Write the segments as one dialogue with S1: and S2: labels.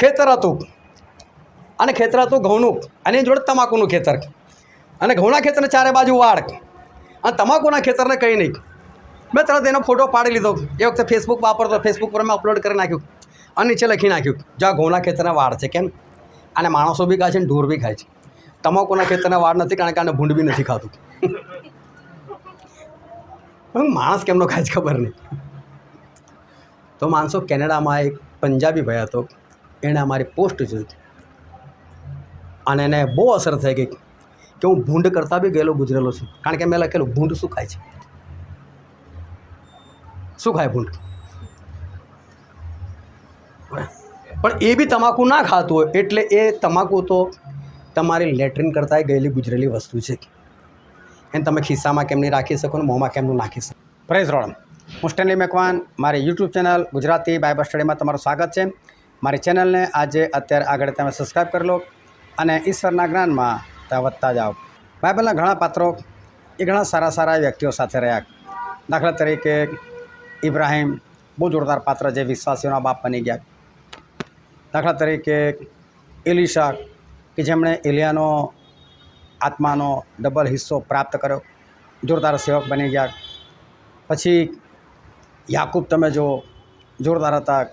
S1: ખેતર હતું અને ખેતર હતું ઘઉંનું અને એની જોડે તમાકુનું ખેતર અને ઘઉંના ખેતરને ચારે બાજુ વાડ અને તમાકુના ખેતરને કંઈ નહીં. મેં તરત એનો ફોટો પાડી લીધો. એ વખતે ફેસબુક વાપરતો, ફેસબુક પર મેં અપલોડ કરી નાખ્યું અને નીચે લખી નાખ્યું જ્યાં ઘઉંના ખેતરના વાડ છે. કેમ? અને માણસો બી ખાય છે અને ઢોર બી ખાય છે. તમાકુના ખેતરના વાડ નથી, કારણ કે આને ભૂંડ બી નથી ખાતું. પણ માણસ કેમનો ખાય છે ખબર નહીં. તો માણસો, કેનેડામાં એક પંજાબી ભાઈ હતો, એણે અમારી પોસ્ટ જોઈ અને એને બહુ અસર થઈ ગઈ કે હું ભૂંડ કરતાં બી ગયેલો ગુજરેલો છું. કારણ કે મેં લખેલું ભૂંડ શું ખાય છે, શું ખાય ભૂંડ. પણ એ બી તમાકુ ના ખાતું હોય એટલે એ તમાકુ તો તમારી લેટ્રિન કરતાં ગયેલી ગુજરેલી વસ્તુ છે. એને તમે ખિસ્સામાં કેમ નહીં રાખી શકો ને મોંમાં કેમનું નાખી શકો. Praise road. હું સ્ટેનલી મેકવાન, મારી યુટ્યુબ ચેનલ ગુજરાતી બાઇબલ સ્ટડીમાં તમારું સ્વાગત છે. મારી ચેનલને આજે અત્યારે આગળ તમે સબસ્ક્રાઈબ કરી લો અને ઈશ્વરના જ્ઞાનમાં ત્યાં વધતા જાઓ. બાઇબલના ઘણા પાત્રો એ ઘણા સારા સારા વ્યક્તિઓ સાથે રહ્યા. દાખલા તરીકે ઇબ્રાહિમ, બહુ જોરદાર પાત્ર, જે વિશ્વાસીઓના બાપ બની ગયા. દાખલા તરીકે એલિશા, કે જેમણે એલિયાનો આત્માનો ડબલ હિસ્સો પ્રાપ્ત કર્યો, જોરદાર સેવક બની ગયા. પછી યાકૂબ તમે જો જોરદાર હતા,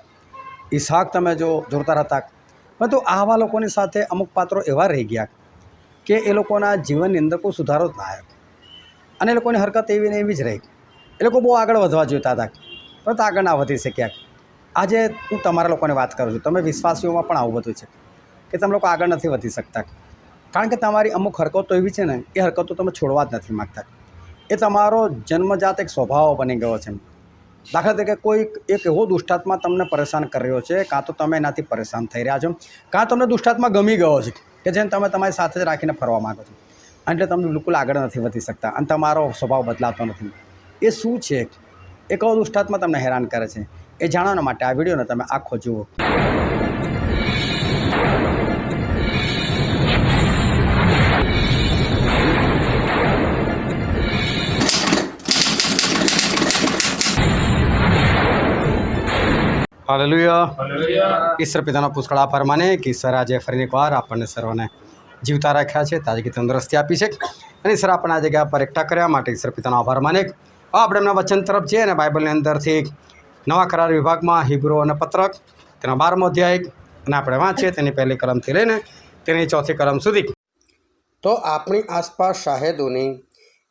S1: ઈસહાક તમે જો જોરદાર હતા. પરંતુ આવા લોકોની સાથે અમુક પાત્રો એવા રહી ગયા કે એ લોકોના જીવનની અંદર કોઈ સુધારો જ ના આવ્યો અને એ લોકોની હરકત એવી ને એવી જ રહી. એ લોકો બહુ આગળ વધવા જોઈતા હતા પરંતુ આગળ ના વધી શક્યા. આજે હું તમારા લોકોને વાત કરું છું, તમે વિશ્વાસીઓમાં પણ આવું બધું છે કે તમે લોકો આગળ નથી વધી શકતા, કારણ કે તમારી અમુક હરકતો એવી છે ને, એ હરકતો તમે છોડવા જ નથી માગતા. એ તમારો જન્મજાત એક સ્વભાવ બની ગયો છે. દાખલા તરીકે કોઈ એક એવો દુષ્ટાત્મા તમને પરેશાન કરી રહ્યો છે, કાં તો તમે એનાથી પરેશાન થઈ રહ્યા છો, કાં તમને દુષ્ટાત્મા ગમી ગયો છે કે જેને તમે તમારી સાથે જ રાખીને ફરવા માગો છો, એટલે તમે બિલકુલ આગળ નથી વધી શકતા અને તમારો સ્વભાવ બદલાતો નથી. એ શું છે? એ કયો દુષ્ટાત્મા તમને હેરાન કરે છે? એ જાણવા માટે આ વિડીયોને તમે આખો જુઓ. હાલેલુયા. ઈશ્વર પિતાનો પુષ્કળ આભાર માને કે ઈશ્વર આજે ફરીને એકવાર આપણને સર્વને જીવતા રાખ્યા છે, તાજગી તંદુરસ્તી આપી છે અને ઈશ્વર આપણને આ જગ્યા પર એકઠા કર્યા માટે ઈશ્વર પિતાનો આભાર માને. આપણે એમના વચન તરફ જઈએ અને બાઇબલની અંદરથી નવા કરાર વિભાગમાં હિબ્રો અને પત્રક તેના 12મો અધ્યાય અને આપણે વાંચીએ તેની પહેલી કલમથી લઈને તેની ચોથી કલમ સુધી. તો આપણી આસપાસ શાહેદોની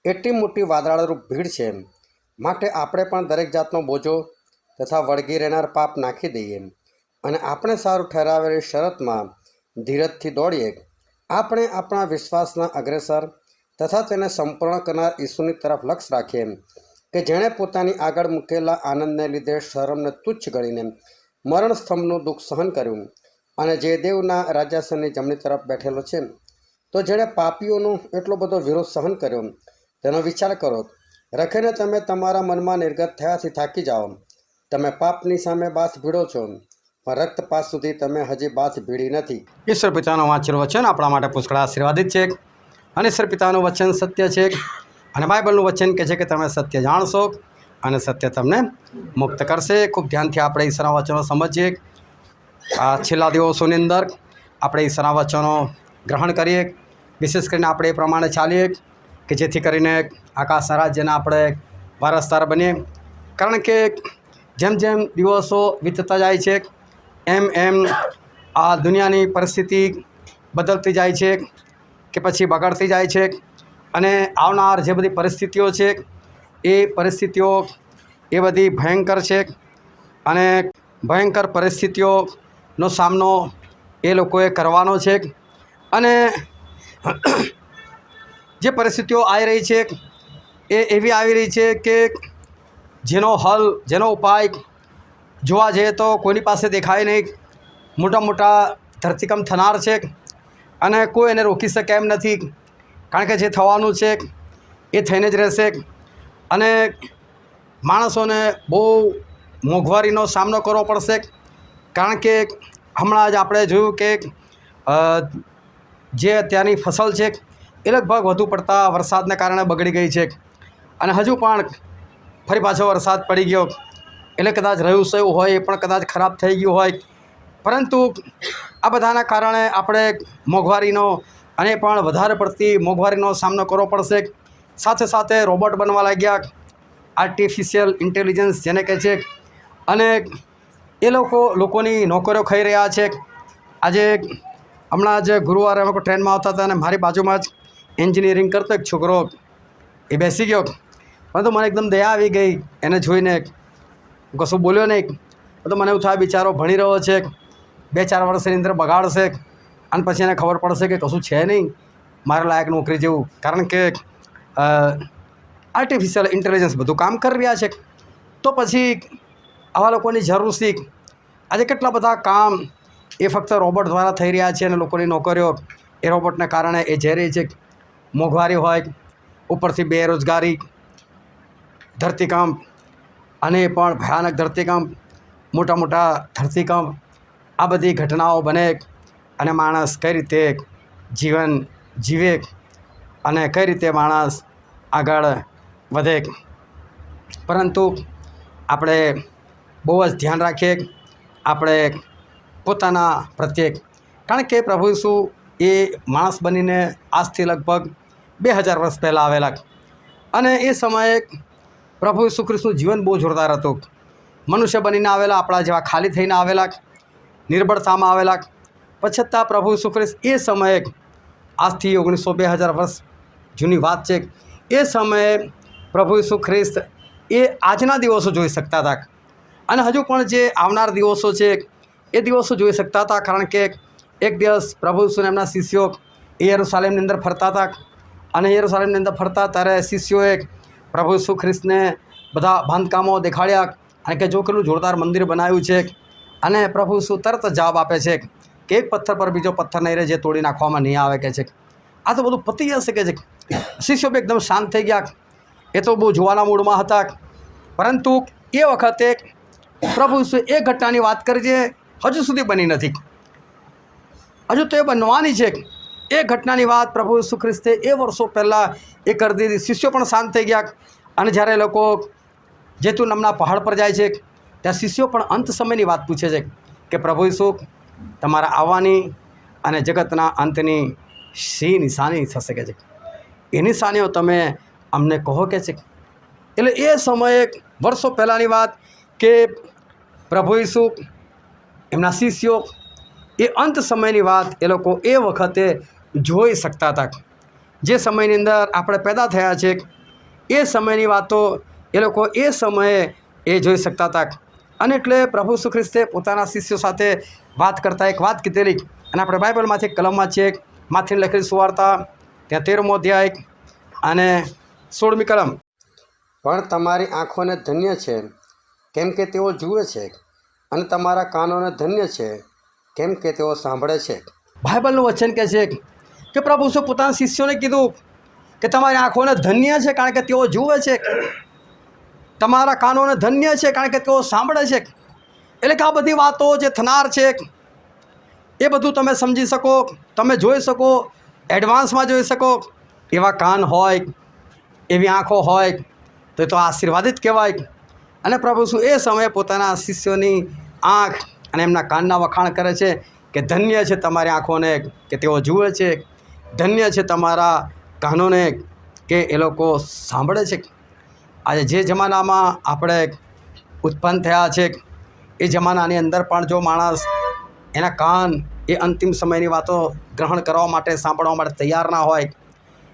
S1: એટલી મોટી વાદળારૂપ ભીડ છે, માટે આપણે પણ દરેક જાતનો બોજો તથા વળગી રહેનાર પાપ નાખી દઈએ અને આપણે સારું ઠરાવેલી શરતમાં ધીરજથી દોડીએ. આપણે આપણા વિશ્વાસના અગ્રેસર તથા તેને સંપૂર્ણ કરનાર ઈસુની તરફ લક્ષ રાખીએ, કે જેણે પોતાની આગળ મૂકેલા આનંદને લીધે શરમને તુચ્છ ગણીને મરણ સ્તંભનું દુઃખ સહન કર્યું અને જે દેવના રાજ્યાસનની જમણી તરફ બેઠેલો છે. તો જેણે પાપીઓનો એટલો બધો વિરોધ સહન કર્યો તેનો વિચાર કરો. રખીને તમે તમારા મનમાં નિર્ગત થયાથી થાકી જાઓ. તમે પાપની સામે બાથ ભીડો છો, પણ રક્તપાત સુધી તમે હજી બાથ ભીડી નથી. ઈશ્વર પિતાનું વાંચેલું વચન આપણા માટે પુષ્કળ આશીર્વાદિત છે અને ઈશ્વર પિતાનું વચન સત્ય છે અને બાઇબલનું વચન કહે છે કે તમે સત્ય જાણશો અને સત્ય તમને મુક્ત કરશે. ખૂબ ધ્યાનથી આપણે ઈશ્વરના વચનો સમજીએ. આ છેલ્લા દિવસોની અંદર આપણે ઈશ્વરના વચનો ગ્રહણ કરીએ, વિશેષ કરીને આપણે એ પ્રમાણે ચાલીએ કે જેથી કરીને આકાશના રાજ્યના આપણે વારસદાર બનીએ. કારણ કે જેમ જેમ દિવસો વીતતા જાય છે એમ એમ આ દુનિયાની પરિસ્થિતિ બદલતી જાય છે કે પછી બગડતી જાય છે અને આવનાર જે બધી પરિસ્થિતિઓ છે એ પરિસ્થિતિઓ એ બધી ભયંકર છે અને ભયંકર પરિસ્થિતિઓનો સામનો એ લોકોએ કરવાનો છે. અને જે પરિસ્થિતિઓ આવી રહી છે એ એવી આવી રહી છે કે જેનો હલ, જેનો ઉપાય જોવા જઈએ તો કોઈની પાસે દેખાય નહીં. મોટા મોટા ધરતીકંપ થનાર છે અને કોઈ એને રોકી શકે એમ નથી, કારણ કે જે થવાનું છે એ થઈને જ રહેશે અને માણસોને બહુ મોંઘવારીનો સામનો કરવો પડશે. કારણ કે હમણાં જ આપણે જોયું કે જે અત્યારની ફસલ છે એ લગભગ વધુ પડતા વરસાદને કારણે બગડી ગઈ છે અને હજુ પણ ફરી પાછો વરસાદ પડી ગયો એટલે કદાચ રહ્યું છે એવું હોય એ પણ કદાચ ખરાબ થઈ ગયું હોય. પરંતુ આ બધાના કારણે આપણે મોંઘવારીનો અને પણ વધારે પડતી મોંઘવારીનો સામનો કરવો પડશે. સાથે સાથે રોબોટ બનવા લાગ્યા, આર્ટિફિશિયલ ઇન્ટેલિજન્સ જેને કહે છે, અને એ લોકોની નોકરીઓ ખાઈ રહ્યા છે. આજે હમણાં જ ગુરુવારે અમે ટ્રેનમાં આવતા હતા અને મારી બાજુમાં જ એન્જિનિયરિંગ કરતો એક છોકરો એ બેસી ગયો, પરંતુ મને એકદમ દયા આવી ગઈ એને જોઈને. કશું બોલ્યો નહીં, તો મને એવું થાય બિચારો ભણી રહ્યો છે, 2-4 વર્ષની અંદર બગાડશે અને પછી એને ખબર પડશે કે કશું છે નહીં મારા લાયક નોકરી જેવું, કારણ કે આર્ટિફિશિયલ ઇન્ટેલિજન્સ બધું કામ કરી રહ્યા છે. તો પછી આવા લોકોની જરૂર શી? આજે કેટલા બધા કામ એ ફક્ત રોબોટ દ્વારા થઈ રહ્યા છે અને લોકોની નોકરીઓ એ રોબોટને કારણે એ જઈ રહી છે. મોંઘવારી હોય, ઉપરથી બેરોજગારી, ધરતીકંપ, અને પણ ભયાનક ધરતીકંપ, મોટા મોટા ધરતીકંપ, આ બધી ઘટનાઓ બને અને માણસ કઈ રીતે જીવન જીવે અને કઈ રીતે માણસ આગળ વધે. પરંતુ આપણે બહુ જ ધ્યાન રાખીએ આપણે પોતાના પ્રત્યેક, કારણ કે પ્રભુ ઈસુ એ માણસ બનીને આજથી લગભગ 2000 વર્ષ પહેલાં આવેલા, અને એ સમયે પ્રભુ ઈસુ ખ્રિસ્તનું જીવન બહુ જોરદાર હતું. મનુષ્ય બનીને આવેલા, આપણા જેવા ખાલી થઈને આવેલા, નિર્બળતામાં આવેલા. છતાં પ્રભુ ઈસુ ખ્રિસ્ત એ સમયે, આજથી 1900-2000 વર્ષ જૂની વાત છે, એ સમયે પ્રભુ ઈસુ ખ્રિસ્ત એ આજના દિવસો જોઈ શકતા હતા, અને હજુ પણ જે આવનાર દિવસો છે એ દિવસો જોઈ શકતા હતા. કારણ કે એક દિવસ પ્રભુ ઈસુને એમના શિષ્યો એ યરુશલેમની અંદર ફરતા હતા, અને યરુશલેમની અંદર ફરતા ત્યારે શિષ્યોએ પ્રભુ ઈસુ ખ્રિસ્તને બધા બાંધકામો દેખાડ્યા અને કે જો કેટલું જોરદાર મંદિર બનાવ્યું છે. અને પ્રભુ ઈસુ તરત જ જવાબ આપે છે કે એક પથ્થર પર બીજો પથ્થર નહીં રહે જે તોડી નાખવામાં નહીં આવે કે છે. આ તો બધું પતી જશે કે છે. શિષ્યો બી એકદમ શાંત થઈ ગયા, એ તો બહુ જોવાના મૂડમાં હતા. પરંતુ એ વખતે પ્રભુ ઈસુ એ ઘટનાની વાત કરી જે હજુ સુધી બની નથી, હજુ તો એ બનવાની છે. એ ઘટનાની વાત પ્રભુ ઈસુ ખ્રિસ્તે એ વર્ષો પહેલાં એ કરી દીધી. શિષ્યો પણ શાંત થઈ ગયા, અને જ્યારે એ લોકો જેતુન નામના પહાડ પર જાય છે ત્યાં શિષ્યો પણ અંત સમયની વાત પૂછે છે કે પ્રભુ ઈસુ તમારા આવવાની અને જગતના અંતની શી નિશાની થશે કે છે, એ નિશાનીઓ તમે અમને કહો કે છે. એટલે એ સમયે વર્ષો પહેલાંની વાત કે પ્રભુ ઈસુ એમના શિષ્યો એ અંત સમયની વાત એ લોકો એ વખતે જોઈ શકતા હતા. જે સમયની અંદર આપણે પેદા થયા છે એ સમયની વાતો એ લોકો એ સમયે એ જોઈ શકતા હતા. અને એટલે પ્રભુ ઈસુ ખ્રિસ્તે પોતાના શિષ્યો સાથે વાત કરતાં એક વાત કીધેલી, અને આપણે બાઇબલમાંથી કલમમાં છીએ, માથેની લખેલી સુવાર્તા ત્યાં 13મો અધ્યાય અને 16મી કલમ.
S2: પણ તમારી આંખોને ધન્ય છે કેમ કે તેઓ જુએ છે, અને તમારા કાનોને ધન્ય છે કેમ કે તેઓ સાંભળે છે.
S1: બાઇબલનું વચન કહે છે કે પ્રભુ ઈસુ પોતાના શિષ્યોને કીધું કે તમારી આંખોને ધન્ય છે કારણ કે તેઓ જુએ છે, તમારા કાનોને ધન્ય છે કારણ કે તેઓ સાંભળે છે. એટલે કે આ બધી વાતો જે થનાર છે એ બધું તમે સમજી શકો, તમે જોઈ શકો, એડવાન્સમાં જોઈ શકો. એવા કાન હોય, એવી આંખો હોય તો એ તો આશીર્વાદિત કહેવાય. અને પ્રભુ ઈસુ એ સમયે પોતાના શિષ્યોની આંખ અને એમના કાનના વખાણ કરે છે કે ધન્ય છે તમારી આંખોને કે તેઓ જુએ છે, ધન્ય છે તમારા કાનોને કે એ લોકો સાંભળે છે. આજે જે જમાનામાં આપણે ઉત્પન્ન થયા છે એ જમાનાની અંદર પણ જો માણસ એના કાન એ અંતિમ સમયની વાતો ગ્રહણ કરવા માટે, સાંભળવા માટે તૈયાર ના હોય,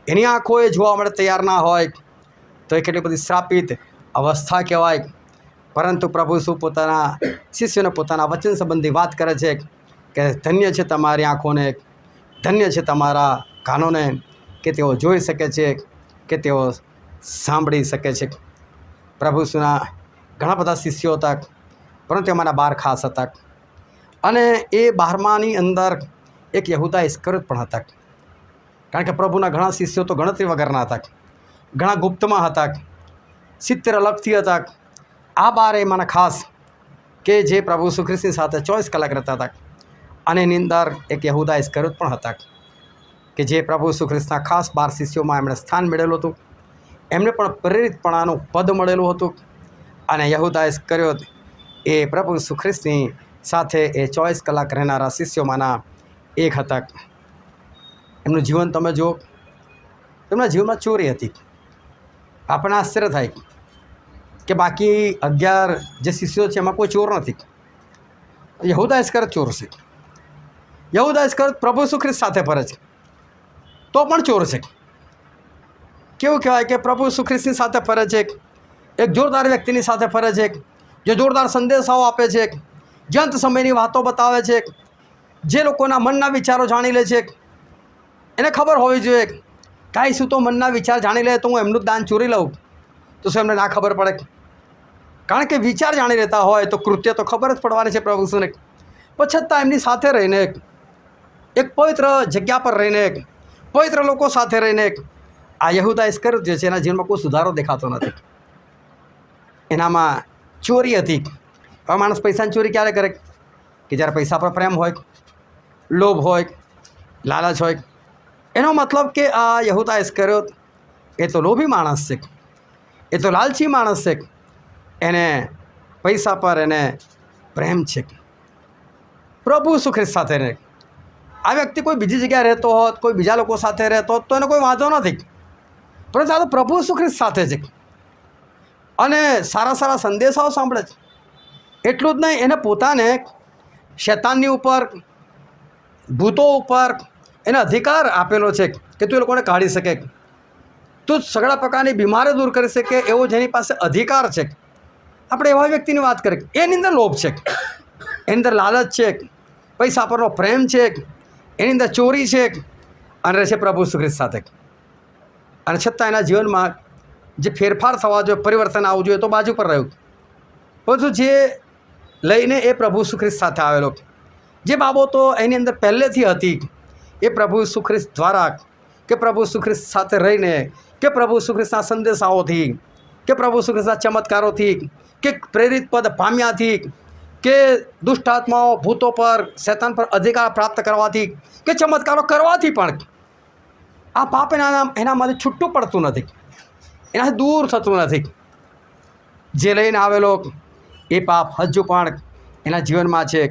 S1: એની આંખો એ જોવા માટે તૈયાર ના હોય, તો એ કેટલી બધી શ્રાપિત અવસ્થા કહેવાય. પરંતુ પ્રભુ ઈસુ પોતાના શિષ્યોને પોતાના વચન સંબંધી વાત કરે છે કે ધન્ય છે તમારી આંખોને, ધન્ય છે તમારા કાનોને કે તેઓ જોઈ શકે છે, કે તેઓ સાંભળી શકે છે. પ્રભુ ઈસુના ઘણા બધા શિષ્યો હતા, પરંતુ એમાંના 12 ખાસ હતા. અને એ 12માની અંદર એક યહૂદા ઇસ્કરિયોત પણ હતા. કારણ કે પ્રભુના ઘણા શિષ્યો તો ગણતરી વગરના હતા, ઘણા ગુપ્તમાં હતા, 70 અલગથી હતા. આ 12 એમાંના ખાસ કે જે પ્રભુ ઈસુ ખ્રિસ્તની સાથે 24 કલાક રહેતા હતા. અને એની અંદર એક યહૂદા ઇસ્કરિયોત પણ હતા કે જે પ્રભુ ઈસુ ખ્રિસ્તના ખાસ 12 શિષ્યોમાં એમણે સ્થાન મેળવેલું હતું. એમને પણ પ્રેરિતપણાનું પદ મળેલું હતું. અને યહૂદા ઇસ્કરિયોત એ પ્રભુ ઈસુ ખ્રિસ્તની સાથે એ 24 કલાક રહેનારા શિષ્યોમાંના એક હતા. એમનું જીવન તમે જુઓ, તેમના જીવનમાં ચોરી હતી. આપણને આશ્ચર્ય થાય કે બાકી 11 જે શિષ્યો છે એમાં કોઈ ચોર નથી. યહૂદા ઇસ્કરિયોત ચોર છે. યહૂદા ઇસ્કરિયોત પ્રભુ ઈસુ ખ્રિસ્ત સાથે ફરે છે તો પણ ચોર છે. કેવું કહેવાય કે પ્રભુ ઈસુ ખ્રિસ્તની સાથે ફરે છે, એક જોરદાર વ્યક્તિની સાથે ફરે છે, જે જોરદાર સંદેશાઓ આપે છે, જે અંત સમયની વાતો બતાવે છે, જે લોકોના મનના વિચારો જાણી લે છે. એને ખબર હોવી જોઈએ કાંઈ શું તો મનના વિચાર જાણી લે તો હું એમનું જ દાન ચોરી લઉં તો શું એમને ના ખબર પડે? કારણ કે વિચાર જાણી લેતા હોય તો કૃત્ય તો ખબર જ પડવાની છે પ્રભુ ઈસુને. પણ છતાં એમની સાથે રહીને, એક પવિત્ર જગ્યા પર રહીને, પવિત્ર લોકો સાથે રહીને આ યહૂદા ઇસ્કરિયોત જે છે એના જીવનમાં કોઈ સુધારો દેખાતો નથી. એનામાં ચોરી હતી. હવે માણસ પૈસાની ચોરી ક્યારે કરે? કે જ્યારે પૈસા પર પ્રેમ હોય, લોભ હોય, લાલચ હોય. એનો મતલબ કે આ યહૂદા ઇસ્કરિયોત એ તો લોભી માણસ છે, એ તો લાલચી માણસ છે. એને પૈસા પર એને પ્રેમ છે. પ્રભુ ઈસુ ખ્રિસ્ત સાથે રહે. આ વ્યક્તિ કોઈ બીજી જગ્યાએ રહેતો હોત, કોઈ બીજા લોકો સાથે રહેતો હોત તો એને કોઈ વાંધો નથી. પરંતુ આ તો પ્રભુ ઈસુ ખ્રિસ્ત સાથે છે અને સારા સારા સંદેશાઓ સાંભળે છે. એટલું જ નહીં, એને પોતાને શૈતાનની ઉપર, ભૂતો ઉપર એને અધિકાર આપેલો છે કે તું એ લોકોને કાઢી શકે, તું સગળા પ્રકારની બીમારી દૂર કરી શકે, એવો જેની પાસે અધિકાર છે. આપણે એવા વ્યક્તિની વાત કરીએ. એની અંદર લોભ છે, એની અંદર લાલચ છે, પૈસા પરનો પ્રેમ છે, એની અંદર ચોરી છે અને રહે છે પ્રભુ ઈસુ ખ્રિસ્ત સાથે. અને છતાં એના જીવનમાં જે ફેરફાર થવા જોઈએ, પરિવર્તન આવવું જોઈએ તો બાજુ પર રહ્યું. પરંતુ જે લઈને એ પ્રભુ ઈસુ ખ્રિસ્ત સાથે આવેલો, જે બાબતો એની અંદર પહેલેથી હતી, એ પ્રભુ ઈસુ ખ્રિસ્ત દ્વારા, કે પ્રભુ ઈસુ ખ્રિસ્ત સાથે રહીને, કે પ્રભુ ઈસુ ખ્રિસ્તના સંદેશાઓથી, કે પ્રભુ ઈસુ ખ્રિસ્તના ચમત્કારોથી, કે પ્રેરિત પદ પામ્યાથી, કે દુષ્ટ આત્માઓ, ભૂતો પર, શૈતાન પર અધિકાર પ્રાપ્ત કરવાથી, કે ચમત્કારો કરવાથી પણ આ પાપ એનામાંથી છૂટું પડતું નથી, એનાથી દૂર થતું નથી. જે લઈને આવેલો એ પાપ હજુ પણ એના જીવનમાં છે.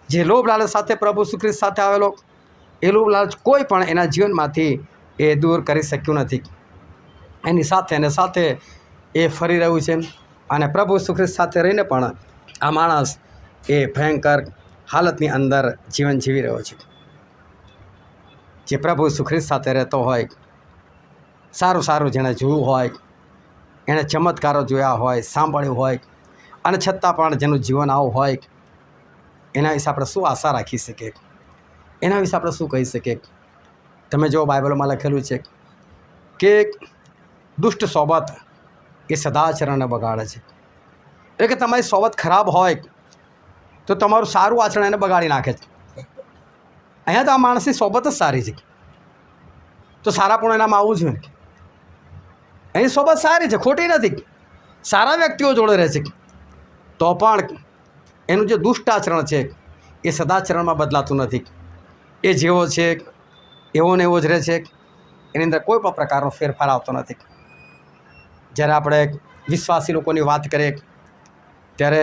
S1: જે લોભ લાલચ સાથે પ્રભુ ઈસુ ખ્રિસ્ત સાથે આવેલો, એ લોભ લાલચ કોઈ પણ એના જીવનમાંથી એ દૂર કરી શક્યું નથી. એની સાથે અને સાથે એ ફરી રહ્યું છે અને પ્રભુ ઈસુ ખ્રિસ્ત સાથે રહીને પણ આ માણસ એ ભયંકર હાલતની અંદર જીવન જીવી રહ્યો છે. જે પ્રભુ ઈસુ ખ્રિસ્ત સાથે રહેતો હોય, સારું સારું જેણે જોયું હોય, એણે ચમત્કારો જોયા હોય, સાંભળ્યું હોય, અને છતાં પણ જેનું જીવન આવું હોય, એના વિશે આપણે શું આશા રાખી શકીએ? એના વિશે આપણે શું કહી શકીએ? તમે જો બાઇબલમાં લખેલું છે કે દુષ્ટ સોબત એ સદાચરણને બગાડે છે. એટલે કે તમારી સોબત ખરાબ હોય તો તમારું સારું આચરણ એને બગાડી નાખે છે. અહીંયા તો આ માણસની સોબત જ સારી છે તો સારાપણું એનામાં આવવું જોઈએ. એની સોબત સારી છે, ખોટી નથી, સારા વ્યક્તિઓ જોડે રહે છે, તો પણ એનું જે દુષ્ટ આચરણ છે એ સદાચરણમાં બદલાતું નથી. એ જેવો છે એવો ને એવો જ રહે છે, એની અંદર કોઈ પણ પ્રકારનો ફેરફાર આવતો નથી. જ્યારે આપણે વિશ્વાસી લોકોની વાત કરીએ ત્યારે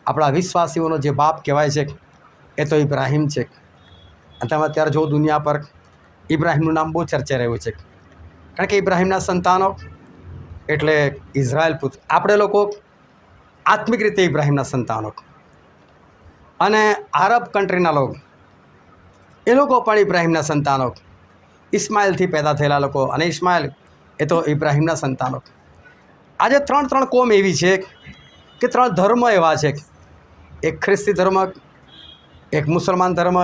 S1: આપણા વિશ્વાસીઓનો જે બાપ કહેવાય છે એ તો ઇબ્રાહિમ છે. અને તમે અત્યારે જો દુનિયા પર ઇબ્રાહિમનું નામ બહુ ચર્ચાઈ રહ્યું છે, કારણ કે ઇબ્રાહિમના સંતાનો એટલે ઇઝરાયલ પુત્ર. આપણે લોકો આત્મિક રીતે ઇબ્રાહિમના સંતાનો, અને આરબ કન્ટ્રીના લોકો એ લોકો પણ ઇબ્રાહિમના સંતાનો, ઇસ્માઇલથી પેદા થયેલા લોકો, અને ઇસ્માઇલ એ તો ઇબ્રાહિમના સંતાનો. આજે ત્રણ કોમ એવી છે કે 3 ધર્મ એવા છે, એક ખ્રિસ્તી ધર્મ, એક મુસલમાન ધર્મ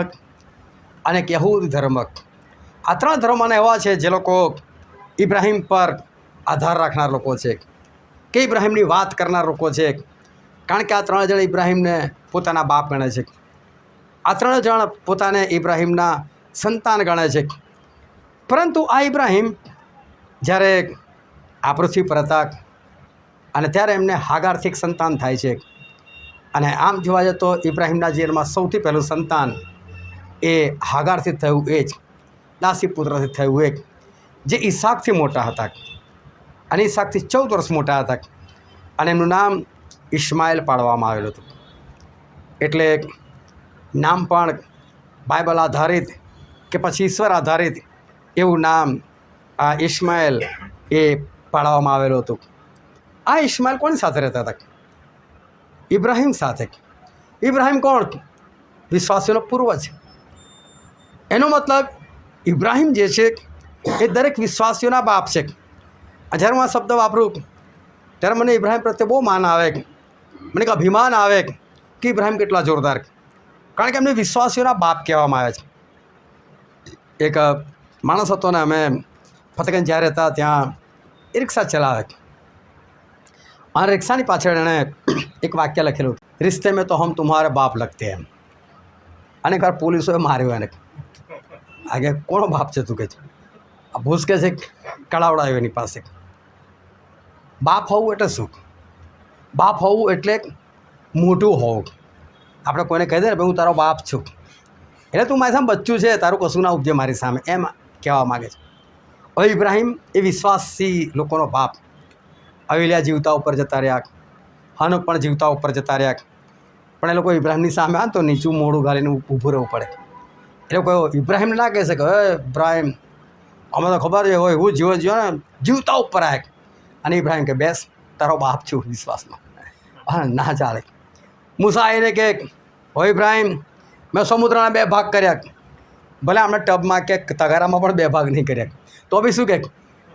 S1: અને એક યહૂદી ધર્મ. આ 3 ધર્મના એવા છે જે લોકો ઇબ્રાહિમ પર આધાર રાખનાર લોકો છે, કે ઇબ્રાહિમની વાત કરનાર લોકો છે, કારણ કે આ 3 જણ ઇબ્રાહિમને પોતાના બાપ ગણે છે. આ 3 જણ પોતાને ઇબ્રાહિમના સંતાન ગણે છે. પરંતુ આ ઇબ્રાહિમ જ્યારે આ પૃથ્વી પર હતા અને ત્યારે એમને હાગારથી એક સંતાન થાય છે. અને આમ જોવા જાય તો ઇબ્રાહિમના જીવનમાં સૌથી પહેલું સંતાન એ હાગારથી થયું, એ જ દાસી પુત્રથી થયું, એક જે ઈસાકથી મોટા હતા, અને ઈસાકથી 14 વર્ષ મોટા હતા, અને એમનું નામ ઇસ્માઇલ પાડવામાં આવેલું હતું. એટલે નામ પણ બાઇબલ આધારિત કે પછી ઈશ્વર આધારિત એવું નામ આ ઇસ્માએલ એ પાડવામાં આવેલું હતું. આ ઇસ્માએલ કોની સાથે રહેતા હતા? ઇબ્રાહિમ સાથે. ઇબ્રાહિમ કોણ? વિશ્વાસીઓનો પૂર્વજ. એનો મતલબ ઇબ્રાહિમ જે છે એ દરેક વિશ્વાસીઓના બાપ છે. જ્યારે હું આ શબ્દ વાપરું ત્યારે મને ઇબ્રાહિમ પ્રત્યે બહુ માન આવે, મને એક અભિમાન આવે કે ઇબ્રાહિમ કેટલા જોરદાર, કારણ કે એમને વિશ્વાસીઓના બાપ કહેવામાં આવે છે. એક માણસ હતો ને, અમે ફતેગંજ જ્યાં રહેતા ત્યાં એ રિક્ષા ચલાવે, અને રિક્ષાની પાછળ એણે એક વાક્ય લખેલું, રિશ્તે મેં તો હમ તુમ્હારે બાપ લગતે એમ. અને એકવાર પોલીસોએ માર્યો એને. આગે કોનો બાપ છે તું કે છે? આ ભૂસકે છે, કળાવડાયો એની પાસે. બાપ હોવું એટલે શું? બાપ હોવું એટલે મોટું હોવું. આપણે કોઈને કહી દે ને ભાઈ હું તારો બાપ છું, એટલે તું મારી સામે બચ્ચું છે, તારું કશું ના ઉપજે મારી સામે, એમ કહેવા માગે છે. હવે ઇબ્રાહિમ એ વિશ્વાસી લોકોનો બાપ. અવિલિયા જીવતા ઉપર જતા રહ્યા, હનોક પણ જીવતા ઉપર જતા રહ્યા, પણ એ લોકો ઇબ્રાહિમની સામે આવે તો નીચું મોઢું ગાલીને ઊભું રહેવું પડે. એ લોકો ઇબ્રાહિમને ના કહે છે કે હે ઇબ્રાહિમ, અમે તો ખબર છે હોય હું જીવો જીવો ને જીવતા ઉપર આવે, અને ઇબ્રાહિમ કે બેસ, તારો બાપ છું વિશ્વાસમાં. હા, ના ચાલે. મૂસા આવીને કે હો ઇબ્રાહિમ, મેં સમુદ્રના 2 ભાગ કર્યા, ભલે આપણે ટબમાં કે તગારામાં પણ 2 ભાગ નહીં કર્યા, તો બી શું કહે?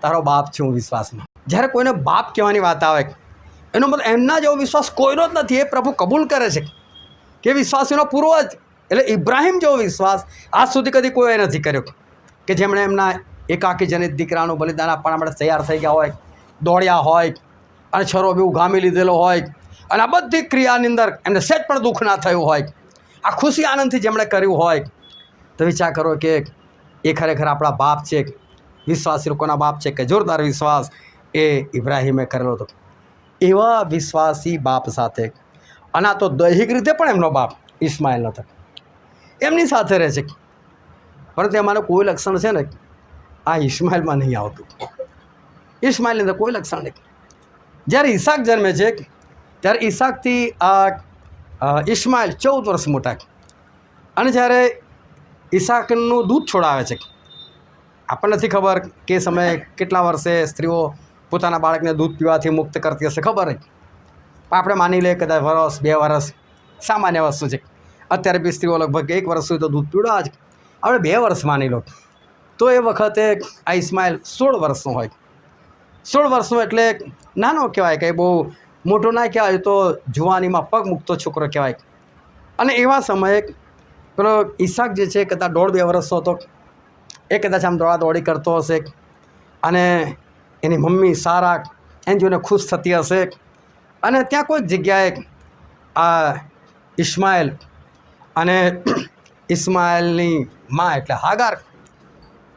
S1: તારો બાપ છું વિશ્વાસમાં. જ્યારે કોઈને બાપ કહેવાની વાત આવે એનો મતલબ એમના જેવો વિશ્વાસ કોઈનો જ નથી. એ પ્રભુ કબૂલ કરે છે કે વિશ્વાસીનો પૂર્વજ. એટલે ઇબ્રાહિમ જેવો વિશ્વાસ આજ સુધી કદી કોઈએ નથી કર્યો કે જેમણે એમના એકાકી જનિત દીકરાનું બલિદાન આપવા માટે તૈયાર થઈ ગયા હોય, દોડ્યા હોય, અને છરો બી ઉઘામી લીધેલો હોય, અને આ બધી ક્રિયાની અંદર એમને સહેજ પણ દુઃખ ના થયું હોય, આ ખુશી આનંદથી જેમણે કર્યું હોય, તો વિચાર કરો કે એ ખરેખર આપણા બાપ છે, વિશ્વાસી લોકોના બાપ છે. કે જોરદાર વિશ્વાસ એ ઇબ્રાહિમે કરેલો હતો. એવા વિશ્વાસી બાપ સાથે, અને આ તો દૈહિક રીતે પણ એમનો બાપ ઇસ્માએલ હતો, એમની સાથે રહે છે, પરંતુ એમાંનું કોઈ લક્ષણ છે ને આ ઇસ્માએલમાં નહીં આવતું. ઇસ્માએલની અંદર કોઈ લક્ષણ નહીં. જ્યારે ઈસાક જન્મે છે ત્યારે ઈસાકથી ઇસ્માએલ 14 વર્ષ મોટા, અને જ્યારે ઈસાકનું દૂધ છોડાવે છે, આપણને નથી ખબર કે સમયે કેટલા વર્ષે સ્ત્રીઓ પોતાના બાળકને દૂધ પીવાથી મુક્ત કરતી હશે, ખબર નહીં, પણ આપણે માની લઈએ કદાચ વર્ષ 2 વર્ષ સામાન્ય વસ્તુ છે. અત્યારે બી સ્ત્રીઓ લગભગ 1 વર્ષ સુધી તો દૂધ પીવડાવે છે. આપણે 2 વર્ષ માની લો, તો એ વખતે આ ઇસ્માએલ 16 વર્ષનો હોય. 16 વર્ષનો એટલે નાનો કહેવાય, કંઈ બહુ મોટો ના કહેવાય, તો જુવાનીમાં પગ મૂકતો છોકરો કહેવાય. અને એવા સમયે પેલો ઈસાક જે છે કદાચ 1.5-2 વર્ષનો હતો. એ કદાચ આમ દોડાદોડી કરતો હશે, અને એની મમ્મી સારા એને જોઈને ખુશ થતી હશે, અને ત્યાં કોઈક જગ્યાએ આ ઇસ્માએલ અને ઇસ્માએલની માં એટલે હાગાર,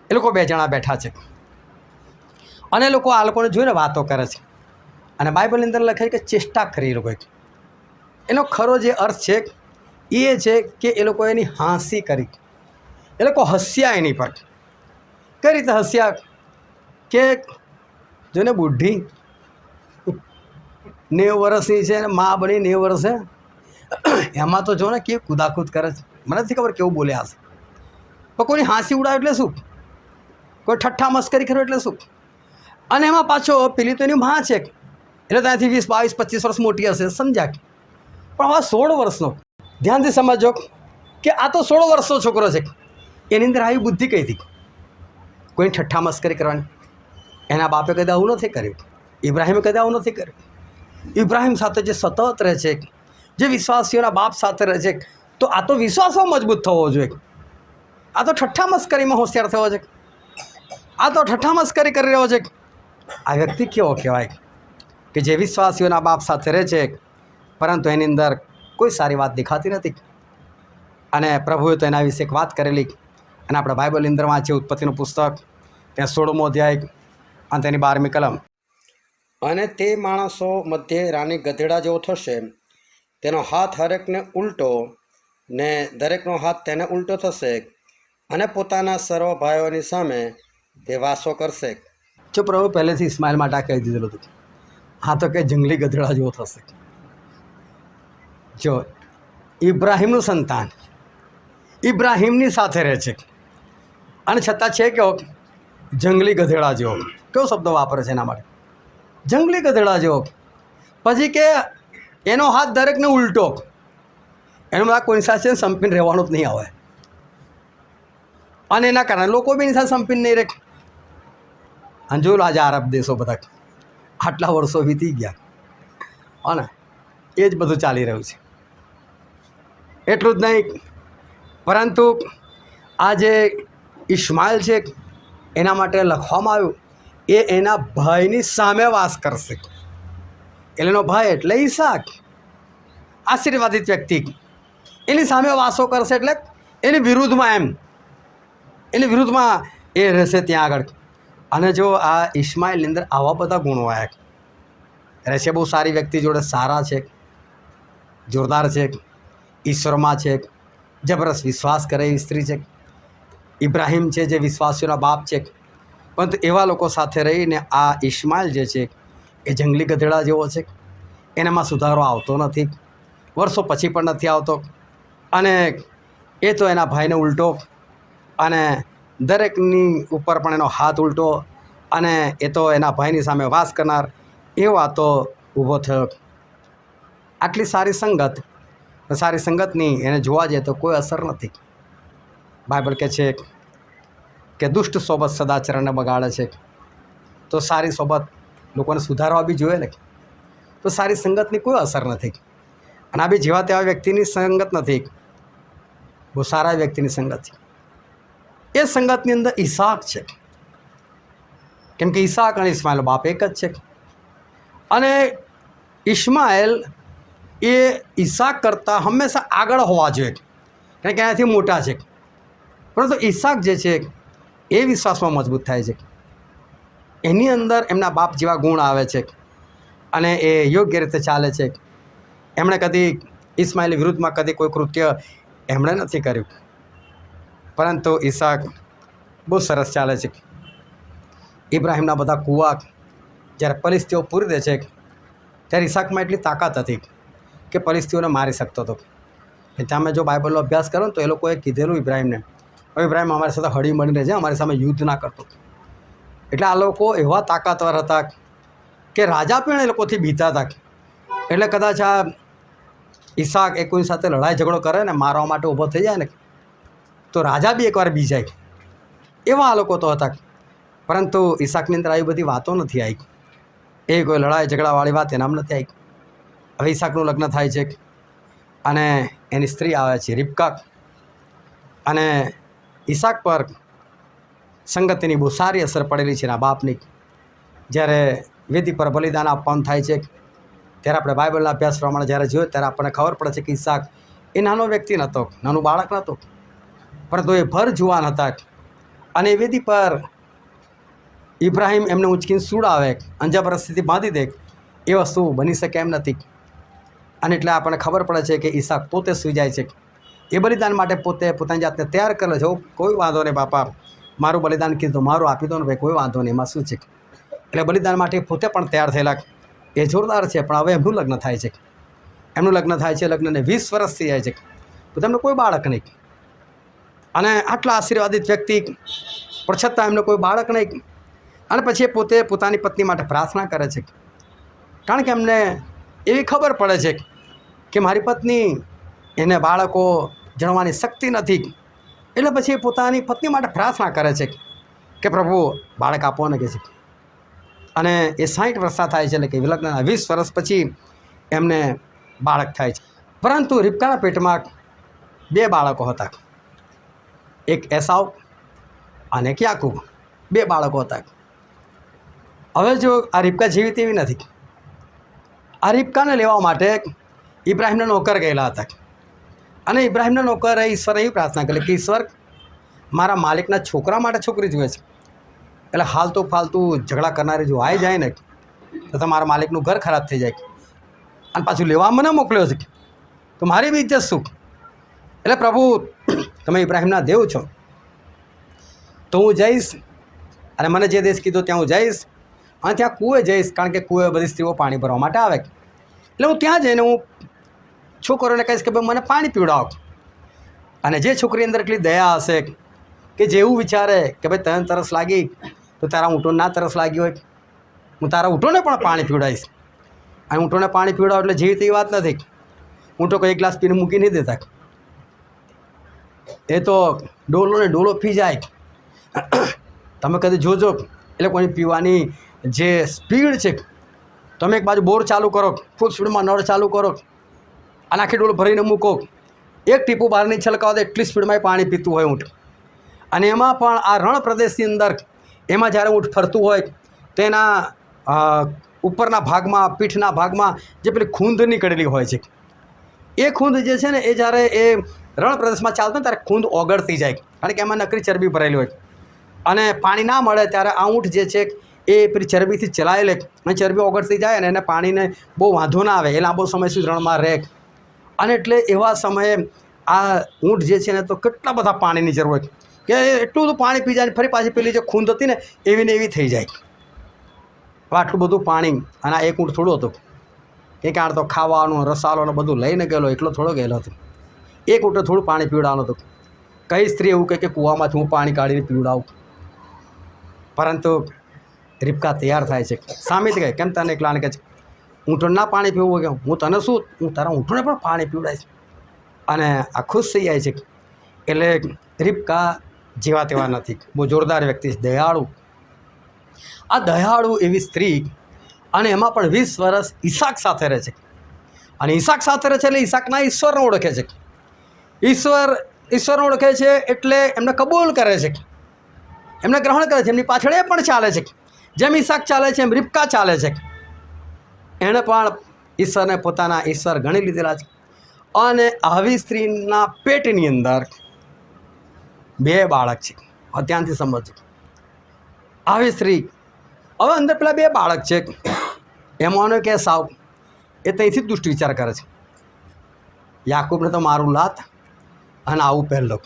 S1: એ લોકો 2 જણા બેઠા છે, અને એ લોકો આ લોકોને જોઈને વાતો કરે છે. અને બાઇબલની અંદર લખાય કે ચેષ્ટા કરી એ લોકોએ. એનો ખરો જે અર્થ છે એ છે કે એ લોકો એની હાંસી કરી, એ લોકો હસ્યા એની પર. કઈ રીતે હસ્યા? કે જોને બુઢી 90 વર્ષની છે ને મા બની 90 વર્ષે, એમાં તો જો ને કેવી કૂદાકૂદ કરે છે. મને નથી ખબર કેવું બોલ્યા હશે, પણ કોઈની હાંસી ઉડાવે એટલે શું? કોઈ ઠઠ્ઠા મસ્કરી કર્યો એટલે શું? અને એમાં પાછો પેલી તો એની માં છે, એટલે ત્યાંથી 20, 22, 25 વર્ષ મોટી હશે, સમજ્યા? પણ હવે 16 વર્ષનો, ધ્યાનથી સમજો કે આ તો 16 વર્ષનો છોકરો છે, એની અંદર આવી બુદ્ધિ કઈ હતી? કોઈ ઠઠ્ઠા મસ્કરી કરવાની. એના બાપે કદી આવું નથી કર્યું, ઇબ્રાહિમે કદી આવું નથી કર્યું. ઇબ્રાહિમ સાથે જે સતત રહે છે, જે વિશ્વાસીઓના બાપ સાથે રહે છે, તો આ તો વિશ્વાસમાં મજબૂત થવો જોઈએ. આ તો ઠઠ્ઠા મસ્કરીમાં હોશિયાર થવો છે, આ તો ઠઠ્ઠા મસ્કરી કરી રહ્યો છે. આ વ્યક્તિ કેવો કહેવાય કે જે વિશ્વાસીઓના બાપ સાથે રહે છે, પરંતુ એની અંદર કોઈ સારી વાત દેખાતી નથી. અને પ્રભુએ તો એના વિશે એક વાત કરેલી, અને આપણે બાઇબલની અંદર વાંચીએ ઉત્પત્તિનું પુસ્તક, ત્યાં 16મો અધ્યાય અને તેની 12મી કલમ. અને તે માણસો મધ્યે રાની ગધેડા જેવો થશે, તેનો હાથ હરેકને ઉલટો, ને દરેકનો હાથ તેને ઉલટો થશે, અને પોતાના સર્વ ભાઈઓની સામે તે વાસો કરશે. જો પ્રભુ પહેલેથી ઇસ્માએલ માટે આ કહી દીધેલું હતું, હા તો કે જંગલી ગધેડા જેવો થશે. જો ઇબ્રાહિમનું સંતાન ઇબ્રાહિમની સાથે રહે છે અને છતાં છે કેવો જંગલી ગધેડા જેવો. કેવો શબ્દ વાપરે છે એના માટે? જંગલી ગધેડા જેવો. પછી કે એનો હાથ દરેકને ઉલટો. એનો બધા કોઈ સાથે સંપીને રહેવાનું જ નહીં આવે અને એના કારણે લોકો બી એની સાથે સંપીને નહીં રહે. અને જોયું આજે આરબ દેશો બધા આટલા વર્ષો વીતી ગયા અને એ જ બધું ચાલી રહ્યું છે. એટલું જ નહીં પરંતુ આ જે ઇસ્માઇલ છે એના માટે લખવામાં આવ્યું એ એના ભાઈની સામે વાસ કરશે. એટલે એનો ભાઈ એટલે ઈસાક, આશીર્વાદિત વ્યક્તિ એની સામે વાસો કરશે એટલે એની વિરુદ્ધમાં એની વિરુદ્ધમાં એ રહેશે ત્યાં આગળ. અને જો આ ઇસ્માઇલની અંદર આવા બધા ગુણો આવ્યા રહેશે. બહુ સારી વ્યક્તિ જોડે સારા છે, જોરદાર છે, ઈશ્વરમાં છે, જબરદસ્ત વિશ્વાસ કરે એવી સ્ત્રી છે. ઇબ્રાહિમ છે જે વિશ્વાસીઓના બાપ છે. પરંતુ એવા લોકો સાથે રહીને આ ઇસ્માઇલ જે છે એ જંગલી ગધેડા જેવો છે. એનામાં સુધારો આવતો નથી, વર્ષો પછી પણ નથી આવતો. અને એ તો એના ભાઈને ઉલટો અને દરેકની ઉપર પણ એનો હાથ ઉલટો અને એ તો એના ભાઈની સામે વાસ કરનાર એવો આ તો ઊભો થયો. આટલી સારી સંગતની એને જોવા જઈએ તો કોઈ અસર નથી. બાઇબલ કહે છે કે દુષ્ટ સોબત સદાચરણને બગાડે છે. તો સારી સોબત લોકોને સુધારવા બી જોઈએ ને. તો સારી સંગતની કોઈ અસર નથી. અને આ બી જેવા તેવા વ્યક્તિની સંગત નથી, બહુ સારા વ્યક્તિની સંગત છે. એ સંગતની અંદર ઈસાક છે, કેમ કે ઈસાક અને ઇસ્માઇલ બાપ એક જ છે. અને ઇસ્માઇલ એ ઈસાક કરતાં હંમેશા આગળ હોવા જોઈએ, કારણ કે એનાથી મોટા છે. પરંતુ ઈસાક જે છે એ વિશ્વાસમાં મજબૂત થાય છે. એની અંદર એમના બાપ જેવા ગુણ આવે છે અને એ યોગ્ય રીતે ચાલે છે. એમણે કદી ઇસ્માઇલની વિરુદ્ધમાં કદી કોઈ કૃત્ય એમણે નથી કર્યું. પરંતુ ઈસાક બહુ સરસ ચાલે છે. ઇબ્રાહિમના બધા કૂવા જ્યારે પલિસ્તીઓ પૂરી દે છે ત્યારે ઈસાકમાં એટલી તાકાત હતી કે પલિસ્તીઓને મારી શકતો હતો. તમે જો બાઇબલનો અભ્યાસ કરો ને તો એ લોકોએ કીધેલું ઇબ્રાહિમને, હવે ઇબ્રાહિમ અમારી સાથે હળી મળીને છે, અમારી સામે યુદ્ધ ના કરતો. એટલે આ લોકો એવા તાકાતવર હતા કે રાજા પણ એ લોકોથી બીતા હતા. એટલે કદાચ આ ઈસાક એ કોઈ સાથે લડાઈ ઝઘડો કરે ને મારવા માટે ઊભો થઈ જાય ને તો રાજા બી એકવાર બી જાય. એવા આ લોકો તો હતા. પરંતુ ઈસાકની અંદર આવી બધી વાતો નથી આવી. એ કોઈ લડાઈ ઝઘડાવાળી વાત એનામાં નથી આવી. હવે ઈસાકનું લગ્ન થાય છે અને એની સ્ત્રી આવે છે રિબકા. અને ઈસાક પર સંગતિની બહુ સારી અસર પડેલી છે એના બાપની. જ્યારે વેદી પર બલિદાન આપવાનું થાય છે ત્યારે આપણે બાઇબલના અભ્યાસ પ્રમાણે જ્યારે જોઈએ ત્યારે આપણને ખબર પડે છે કે ઈસાક એ નાનો વ્યક્તિ નહોતો, નાનું બાળક નહોતો, પરંતુ એ ભર જુવાન હતા. અને એ વેદી પર ઇબ્રાહિમ એમને ઉંચકીને સુડાવે અને જબરદસ્તીથી બાંધી દે એ વસ્તુ બની શકે એમ નથી. અને એટલે આપણને ખબર પડે છે કે ઈસાક પોતે સૂઈ જાય છે. એ બલિદાન માટે પોતે પોતાની જાતને તૈયાર કરે છે. કોઈ વાંધો નહીં બાપા, મારું બલિદાન કીધું મારું આપી દો ને ભાઈ, કોઈ વાંધો નહીં, એમાં શું છે. એટલે બલિદાન માટે પોતે પણ તૈયાર થયેલા. એ જોરદાર છે. પણ હવે એમનું લગ્ન થાય છે. લગ્નને 20 વર્ષ થઈ જાય છે તો તેમને કોઈ બાળક નહીં. અને આટલા આશીર્વાદિત વ્યક્તિ પણ છતાં એમને કોઈ બાળક નહીં. અને પછી એ પોતે પોતાની પત્ની માટે પ્રાર્થના કરે છે, કારણ કે એમને એવી ખબર પડે છે કે મારી પત્ની એને બાળકો જણવાની શક્તિ નથી. એટલે પછી એ પોતાની પત્ની માટે પ્રાર્થના કરે છે કે પ્રભુ બાળક આપો ને કહે છે. અને એ 60 વર્ષના થાય છે, એટલે કે લગ્નના 20 વર્ષ પછી એમને બાળક થાય છે. પરંતુ રિબકાના પેટમાં 2 બાળકો હતા, એક એસાવ અને એક યાકૂબ. 2 બાળકો હતા. હવે જો આ રિબકા જેવી તેવી નથી. આ રિબકાને લેવા માટે ઇબ્રાહિમના નોકર ગયેલા હતા. અને ઇબ્રાહિમના નોકરે ઈશ્વરે એવી પ્રાર્થના કરી કે ઈશ્વર મારા માલિકના છોકરા માટે છોકરી જોઈએ છે. એટલે હાલતુ ફાલતુ ઝઘડા કરનારી જો આવી જાય ને તો તમારા માલિકનું ઘર ખરાબ થઈ જાય. અને પાછું લેવા મને મોકલ્યો છે તો મારી બી ઇજ્જત શું. એટલે પ્રભુ તમે ઇબ્રાહિમના દેવ છો, તો હું જઈશ અને મને જે દેશ કીધો ત્યાં હું જઈશ. અને ત્યાં કૂએ જઈશ, કારણ કે કૂએ બધી સ્ત્રીઓ પાણી ભરવા માટે આવે. એટલે હું ત્યાં જઈને હું છોકરોને કહીશ કે ભાઈ મને પાણી પીવડાવો, અને જે છોકરી અંદર એટલી દયા હશે કે જેવું વિચારે કે ભાઈ તને તરસ લાગી તો તારા ઊંટોને ના તરસ લાગી હોય, હું તારા ઊંટોને પણ પાણી પીવડાવીશ. અને ઊંટોને પાણી પીવડાવો એટલે જેવી તેવી વાત નથી. ઊંટો કોઈ એક ગ્લાસ પીને મૂકી નહીં દેતા, એ તો ડોલો ને ડોલો પી જાય. તમે કદી જોજો એટલે કોઈની પીવાની જે સ્પીડ છે, તમે એક બાજુ બોર ચાલુ કરો, ફૂલ સ્પીડમાં નળ ચાલુ કરો અને આખી ડોલ ભરીને મૂકો, એક ટીપું બહાર નહીં છલકાવો તો એટલી સ્પીડમાં પાણી પીતું હોય ઊંટ. અને એમાં પણ આ રણ પ્રદેશની અંદર એમાં જ્યારે ઊંટ ફરતું હોય તો એના ઉપરના ભાગમાં, પીઠના ભાગમાં જે પેલી ખૂંદ નીકળેલી હોય છે, એ ખૂંદ જે છે ને એ જ્યારે એ રણ પ્રદેશમાં ચાલતો ને ત્યારે ખૂંદ ઓગળતી જાય, કારણ કે એમાં નકરી ચરબી ભરેલી હોય. અને પાણી ના મળે ત્યારે આ ઊંટ જે છે એ પેલી ચરબીથી ચલાવી લે અને ચરબી ઓગળતી જાય અને એને પાણીને બહુ વાંધો ના આવે, એ લાંબો સમય સુધી રણમાં રહે. અને એટલે એવા સમયે આ ઊંટ જે છે ને તો કેટલા બધા પાણીની જરૂર હોય કે એટલું બધું પાણી પી જાય, ફરી પાછી પેલી જે ખૂંદ હતી ને એવી ને એવી થઈ જાય. આટલું બધું પાણી, અને આ એક ઊંટ થોડું હતું કે કારણ તો ખાવાનું, રસાલો ને બધું લઈને ગયેલો, એટલો થોડો ગયેલો હતો. એક ઊંટે થોડું પાણી પીવડાવવાનું હતું. કઈ સ્ત્રી એવું કહે કે કૂવામાંથી હું પાણી કાઢીને પીવડાવું, પરંતુ રીબકા તૈયાર થાય છે. સામેથી કહે કેમ તને એકલાને કહે છે ઊંટોને ના પાણી પીવું કે હું તને શું, હું તારા ઊંટોને પણ પાણી પીવડાવીશ. અને આ ખુશ થઈ જાય છે. એટલે રીબકા જેવા તેવા નથી, બહુ જોરદાર વ્યક્તિ છે, દયાળુ. આ દયાળુ એવી સ્ત્રી, અને એમાં પણ 20 વર્ષ ઈસાક સાથે રહે છે. અને ઈસાક સાથે રહે છે એટલે ઈસાકના ઈશ્વરને ઓળખે છે. ઈશ્વરને ઓળખે છે એટલે એમને કબૂલ કરે છે, એમને ગ્રહણ કરે છે, એમની પાછળ એ પણ ચાલે છે. જેમ ઈસાક ચાલે છે એમ રીબકા ચાલે છે. એણે પણ ઈશ્વરને પોતાના ઈશ્વર ગણી લીધેલા છે. અને આવી સ્ત્રીના પેટની અંદર 2 બાળક છે. ધ્યાનથી સમજજો. આવી સ્ત્રી, હવે અંદર પેલા 2 બાળક છે, એમાંનો કે સાવ એ ત્યાંથી જ દુષ્ટ વિચાર કરે છે. યાકૂબને તો મારું લાત અને આવું પહેલો.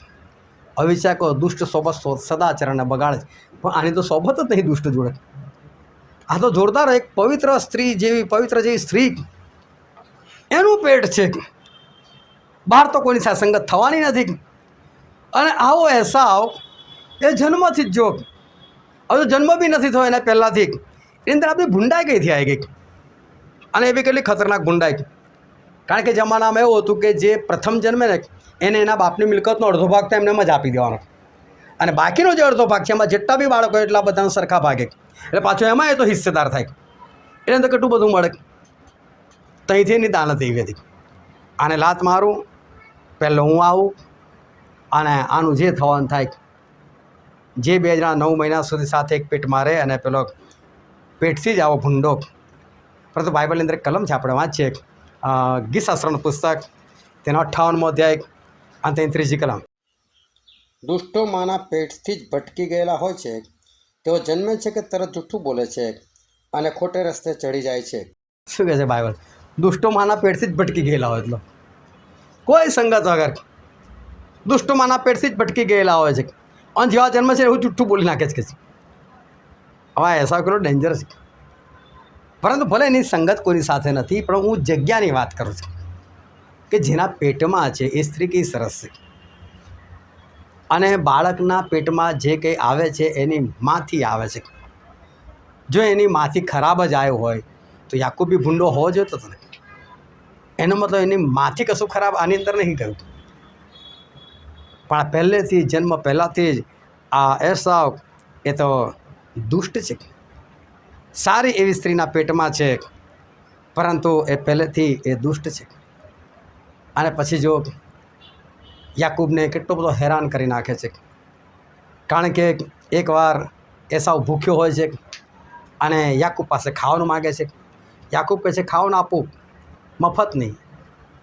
S1: હવે વિચાર કહો, દુષ્ટ સોબત સદાચરણને બગાડે છે, પણ આની તો સોબત જ નહીં દુષ્ટ જોડે. આ તો જોરદાર એક પવિત્ર સ્ત્રી જેવી, પવિત્ર જેવી સ્ત્રી, એનું પેટ છે, બહાર તો કોઈની સાથે સંગત થવાની નથી. અને આવો એસાવ એ જન્મથી જ જો, હવે તો જન્મ બી નથી થયો એના પહેલાંથી, એની અંદર આપણી ભૂંડાઈ કઈથી આવી ગઈ. અને એ બી કેટલી ખતરનાક ભૂંડાઈ, કારણ કે જમાનામાં એવું હતું કે જે પ્રથમ જન્મે ને એને એના બાપની મિલકતનો અડધો ભાગ તો એમને જ આપી દેવાનો, અને બાકીનો જે અડધો ભાગ છે એમાં જેટલા બી બાળકો એટલા બધાને સરખા ભાગે, એટલે પાછો એમાં એ તો હિસ્સેદાર થાય. એટલે તો કેટલું બધું મળે. ત્યાંથી એની દાનત એવી હતી, આને લાત મારું, પહેલો હું આવું, અને આનું જે થવાનું થાય. જે 2 જણા 9 મહિના સુધી સાથે એક પેટમાં રહે, અને પેલો પેટથી જ આવો ભૂંડો. પરંતુ બાઇબલની અંદર એક કલમ છે, આપણે વાંચીએ, ગીતશાસ્ત્રનું પુસ્તક, તેનો 58મો અધ્યાય અને 33જી કલમ.
S2: દુષ્ટો માના પેટથી જ ભટકી ગયેલા હોય છે. તેઓ જન્મે છે કે તરત જૂઠું બોલે છે અને ખોટે રસ્તે ચડી જાય છે.
S1: શું કહે છે બાઇબલ? દુષ્ટો માના પેટથી જ ભટકી ગયેલા હોય, એટલો કોઈ સંગત વગર દુષ્ટો માના પેટથી જ ભટકી ગયેલા હોય છે. અને જેવા જન્મ છે એવું જૂઠું બોલી નાખે છે. હવે એસા કરો ડેન્જરસ. પરંતુ ભલે એની સંગત કોઈની સાથે નથી, પણ હું જગ્યાની વાત કરું છું કે જેના પેટમાં છે એ સ્ત્રી કેવી સરસ છે. અને બાળકના પેટમાં જે કંઈ આવે છે એની માંથી આવે છે. જો એની માંથી ખરાબ જ આવ્યો હોય તો યાકૂબ બી ભૂંડો હોવો જોઈતો હતો ને. એનો મતલબ એની માંથી કશું ખરાબ આની અંદર નહીં ગયું, પણ પહેલેથી જન્મ પહેલાંથી જ આ એસાવ એ તો દુષ્ટ છે. સારી એવી સ્ત્રીના પેટમાં છે, પરંતુ એ પહેલેથી એ દુષ્ટ છે. અને પછી જો યાકૂબને કેટલો બધો હેરાન કરી નાખે છે, કારણ કે એકવાર એસાવ ભૂખ્યો હોય છે અને યાકૂબ પાસે ખાવાનું માગે છે. યાકૂબ કહે છે ખાવાનું આપું, મફત નહીં,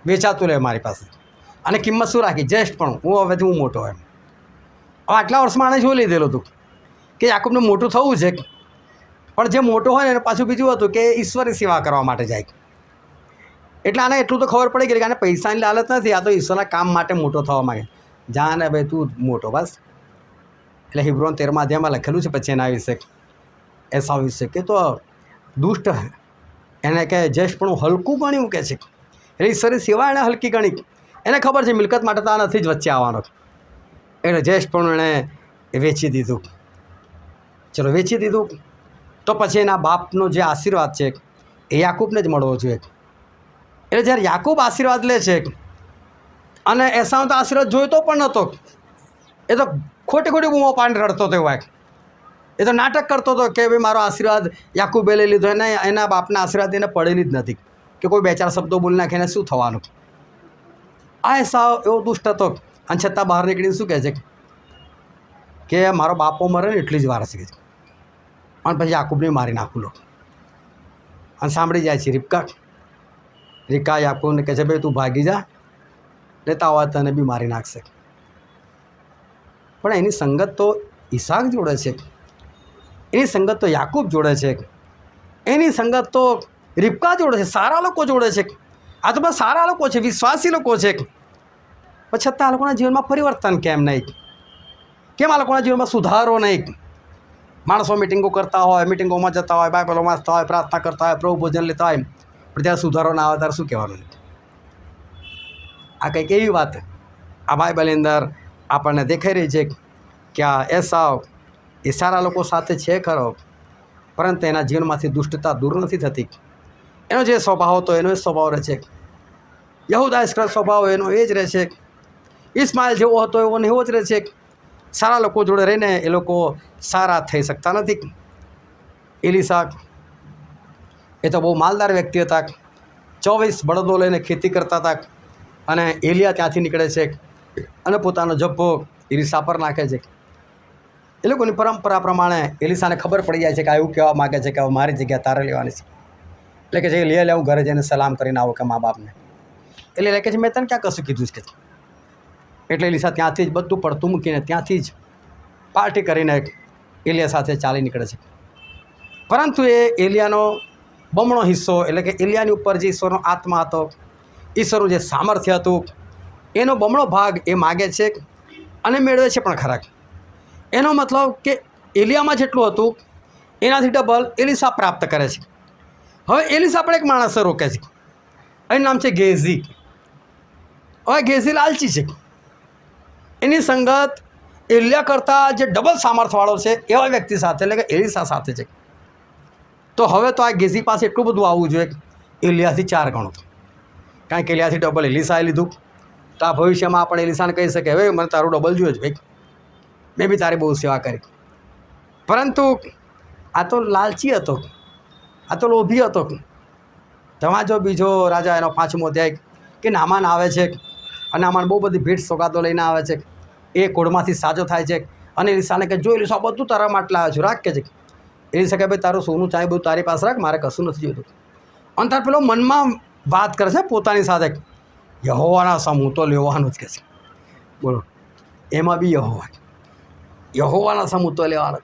S1: વેચાતું લે મારી પાસે. અને કિંમત શું રાખી? જસ્ટ પણ હું હવેથી હું મોટો એમ. હવે આટલા વર્ષમાં આણે જોઈ લીધેલું હતું કે યાકૂબને મોટું થવું છે, પણ જે મોટો હોય ને એને પાછું બીજું હતું કે ઈશ્વરની સેવા કરવા માટે જાય. એટલે આને એટલું તો ખબર પડી ગઈ કે આને પૈસાની લાલચ નથી, આ તો ઈશ્વરના કામ માટે મોટો થવા માંગે. જા ને ભાઈ તું મોટો બસ. એટલે હિબ્રોન 13મા અધ્યાયમાં લખેલું છે પછી એના વિશે, એસાવ વિશે, કે તો દુષ્ટ એને કહે જસ્ટ પણ હલકું ગણ્યું કે છે એટલે ઈશ્વરની સેવા એણે હલકી ગણી. એને ખબર છે મિલકત માટે તો આ નથી જ વચ્ચે આવવાનો, એટલે જ્યેષ્ઠ પણ એણે વેચી દીધું. ચલો વેચી દીધું તો પછી એના બાપનો જે આશીર્વાદ છે એ યાકૂબને જ મળવો જોઈએ. એટલે જ્યારે યાકૂબ આશીર્વાદ લે છે અને એસાવ તો આશીર્વાદ જોઈતો પણ નહોતો, એ તો ખોટી ખોટી બૂમો પાડીને રડતો હતો. એ તો નાટક કરતો હતો કે ભાઈ મારો આશીર્વાદ યાકૂબે લઈ લીધો, એને એના બાપના આશીર્વાદ એને પડેલી જ નથી કે કોઈ બે ચાર શબ્દો બોલી નાખીને શું થવાનું. આ એસાવ એવો દુષ્ટ હતો અને છતાં બહાર નીકળીને શું કહે છે કે મારો બાપો મરે ને એટલી જ વાર છે અને પછી યાકૂબને મારી નાખું લો. અને સાંભળી જાય છે રિબકા યાકૂબને કહે છે ભાઈ તું ભાગી જા, લેતા હોય તને બી મારી નાખશે. પણ એની સંગત તો ઈસાક જોડે છે, એની સંગત તો યાકૂબ જોડે છે, એની સંગત તો રિબકા જોડે છે, સારા લોકો જોડે છે. આ તો બધા સારા લોકો છે, વિશ્વાસી લોકો છે. પણ છતાં આ લોકોના જીવનમાં પરિવર્તન કેમ નહીં? કેમ આ લોકોના જીવનમાં સુધારો નહીં? માણસો મિટિંગો કરતા હોય, મિટિંગોમાં જતા હોય, બાઇબલો વાંચતા હોય, પ્રાર્થના કરતા હોય, પ્રભુ ભોજન લેતા હોય, પણ ત્યારે સુધારો ના આવે ત્યારે શું કહેવાનું? આ કંઈક એવી વાત આ બાઇબલની અંદર આપણને દેખાઈ રહી છે કે આ એસાવ એ સારા લોકો સાથે છે ખરો, પરંતુ એના જીવનમાંથી દુષ્ટતા દૂર નથી થતી. એનો જે સ્વભાવ હતો એનો એ સ્વભાવ રહે છે. યહૂદા ઇસ્કરિયોત સ્વભાવ એનો એ જ રહે છે. ઇસ્માઇલ જેવો હતો એવો ને એવો જ રહે છે. સારા લોકો જોડે રહીને એ લોકો સારા થઈ શકતા નથી. એલીશા એ તો બહુ માલદાર વ્યક્તિ હતા, 24 બળદો લઈને ખેતી કરતા હતા. અને એલિયા ત્યાંથી નીકળે છે અને પોતાનો જબ્બો એલીશા પર નાખે છે. એ લોકોની પરંપરા પ્રમાણે એલીશાને ખબર પડી જાય છે કે આ એવું કહેવા માગે છે કે હવે મારી જગ્યા તારે લેવાની છે. એટલે કે જે લે હું ઘરે જઈને સલામ કરીને આવો કે મા બાપને. એટલે કે છે મેં તને ક્યાં કશું કીધું છે કે. એટલે એલીશા ત્યાંથી જ બધું પડતું મૂકીને ત્યાંથી જ પાર્ટી કરીને એલિયા સાથે ચાલી નીકળે છે. પરંતુ એ એલિયાનો બમણો હિસ્સો, એટલે કે એલિયાની ઉપર જે ઈશ્વરનો આત્મા હતો, ઈશ્વરનું જે સામર્થ્ય હતું, એનો બમણો ભાગ એ માગે છે અને મેળવે છે પણ ખરા. એનો મતલબ કે એલિયામાં જેટલું હતું એનાથી ડબલ એલીશા પ્રાપ્ત કરે છે. હવે એલીશા પણ એક માણસે રોકે છે, એનું નામ છે ગેઝી. હવે ગેઝી લાલચી છે, એની સંગત એલિયા કરતાં જે ડબલ સામર્થ્યવાળો છે એવા વ્યક્તિ સાથે, એટલે કે એલીશા સાથે છે. તો હવે તો આ ગેઝી પાસે એટલું બધું આવવું જોઈએ એલિયાથી 4 ગણું, કારણ કે એલિયાથી ડબલ એલીશાએ લીધું. તો આ ભવિષ્યમાં આપણે એલીશાને કહી શકીએ હવે મને તારું ડબલ જોઈએ છે ભાઈ, મેં બી તારી બહુ સેવા કરી. પરંતુ આ તો લાલચી હતો, આ તો લોભી હતો. તેમાં જો બીજો રાજા એનો 5મો અધ્યાય કે નામાન આવે છે અને નામાન બહુ બધી ભેટ સોગાદો લઈને આવે છે. એ કોઢમાંથી સાજો થાય છે અને એલીશાને કે જો એલીશા બધું તારા માટે લાવ્યો છું, રાખ કે છે. એલીશા કે ભાઈ તારું સોનું ચાંદી બધું તારી પાસે રાખ, મારે કશું નથી જોઈતું. અને તાર પેલો મનમાં વાત કરે છે પોતાની સાથે, યહોવાના સમૂહ તો લેવાનું જ કે છે. બોલો, એમાં બી યહોવાના સમૂહ તો લેવાનો.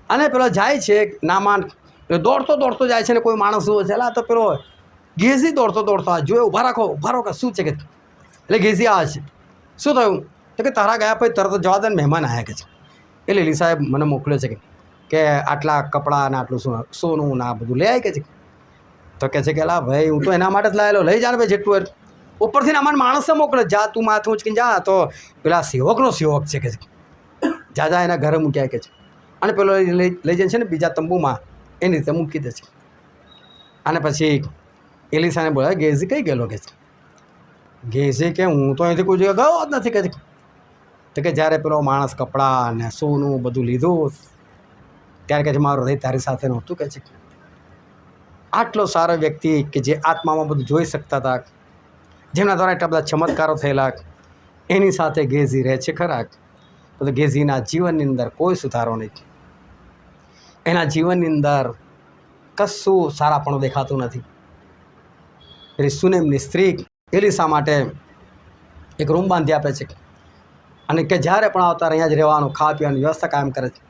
S1: અને પેલો જાય છે નામાન દોડતો જાય છે ને કોઈ માણસ જુઓ છે, એટલે તો પેલો ગેઝી દોડતો આ જોયો, ઊભા રાખો કે શું છે કે. એટલે ગેઝી આવે છે, શું થયું તો કે તારા ગયા પછી તરત જવા દે ને મહેમાન આવ્યા કે છે. એટલે એલીશાએ મને મોકલ્યો છે કે આટલા કપડાં અને આટલું સોનું ને આ બધું લઈ આવી કે છે. તો કહે છે કે લા ભાઈ હું તો એના માટે જ લાવેલો, લઈ જા ને ભાઈ જેટલું. ઉપરથી અમારે માણસને મોકલે, જા તું માથું ઉંચકીને જા. તો પેલા સેવકનો સેવક છે કે જા એના ઘરે મૂક્યા કે છે. અને પેલો લઈ જાય છે ને બીજા તંબુમાં એની રીતે મૂકી દે છે. અને પછી એલીશાને બોલાવે, ગેઝી કઈ ગયેલો કે છે. ગેઝી કે હું તો અહીંથી કોઈ જગ્યા ગયો જ નથી કે. તો કે જ્યારે પેલો માણસ કપડાં ને સોનું બધું લીધું ત્યારે કહે છે મારું હૃદય તારી સાથે નહોતું કે છે. આટલો સારો વ્યક્તિ કે જે આત્મામાં બધું જોઈ શકતા હતા, જેમના દ્વારા એટલા બધા ચમત્કારો થયેલા, એની સાથે ગેઝી રહે છે ખરા. તો ગેઝીના જીવનની અંદર કોઈ સુધારો નહીં. એના જીવનની અંદર કશું સારાપણું દેખાતું નથી. એટલે સુનેમની સ્ત્રી એલીશા માટે એક રૂમ બાંધી આપે છે અને કે જ્યારે પણ આવતા અહીંયા જ રહેવાનું, ખાવા પીવાની વ્યવસ્થા કાયમ કરે છે.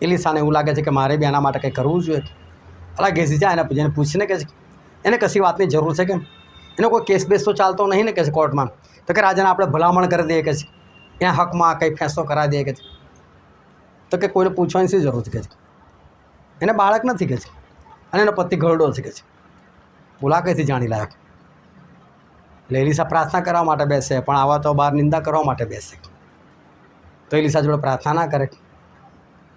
S1: એલીશાને એવું લાગે છે કે મારે બી આના માટે કંઈ કરવું જોઈએ. અલા ગેઝી જાય એને પૂછીને કહે છે એને કશી વાતની જરૂર છે કેમ, એનો કોઈ કેસ બેસ તો ચાલતો નહીં ને કે છે કોર્ટમાં. તો કે રાજાને આપણે ભલામણ કરી દઈએ કે છે, એના હકમાં કંઈ ફેંસલો કરાવી દઈએ કે છે. તો કે કોઈને પૂછવાની શી જરૂર છે કે છે, એને બાળક નથી કે છે અને એનો પતિ ઘરડો છે કે છે. બોલા કઈથી જાણી લાયક. એટલે એલિસા પ્રાર્થના કરવા માટે બેસે, પણ આવા તો બહાર નિંદા કરવા માટે બેસે. તો એલિસા જોડે પ્રાર્થના ના કરે.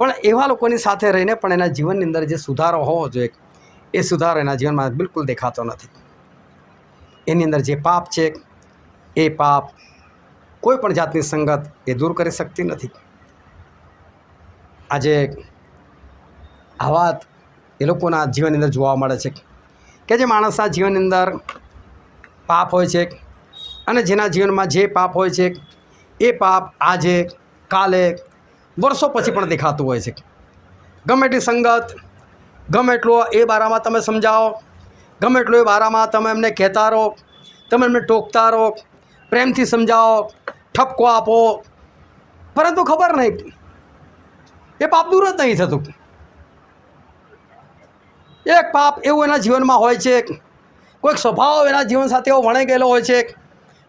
S1: પણ એવા લોકોની સાથે રહીને પણ એના જીવનની અંદર જે સુધારો હોવો જોઈએ એ સુધારો એના જીવનમાં બિલકુલ દેખાતો નથી. એની અંદર જે પાપ છે એ પાપ કોઈ પણ જાતની સંગત એ દૂર કરી શકતી નથી. આજે આ વાત એ લોકોના જીવનની અંદર જોવા મળે છે કે જે માણસના જીવનની અંદર પાપ હોય છે અને જેના જીવનમાં જે પાપ હોય છે એ પાપ આજે કાલે વર્ષો પછી પણ દેખાતું હોય છે. ગમે એટલી સંગત, ગમે એટલું એ બારામાં તમે સમજાવો, ગમે એટલું એ બારામાં તમે એમને કહેતા રહો, તમે એમને ટોકતા રહો, પ્રેમથી સમજાવો, ઠપકો આપો, પરંતુ ખબર નહીં એ પાપ દૂર જ નહીં થતું. એક પાપ એવું એના જીવનમાં હોય છે, કોઈક સ્વભાવ એના જીવન સાથે એવો વણાઈ ગયેલો હોય છે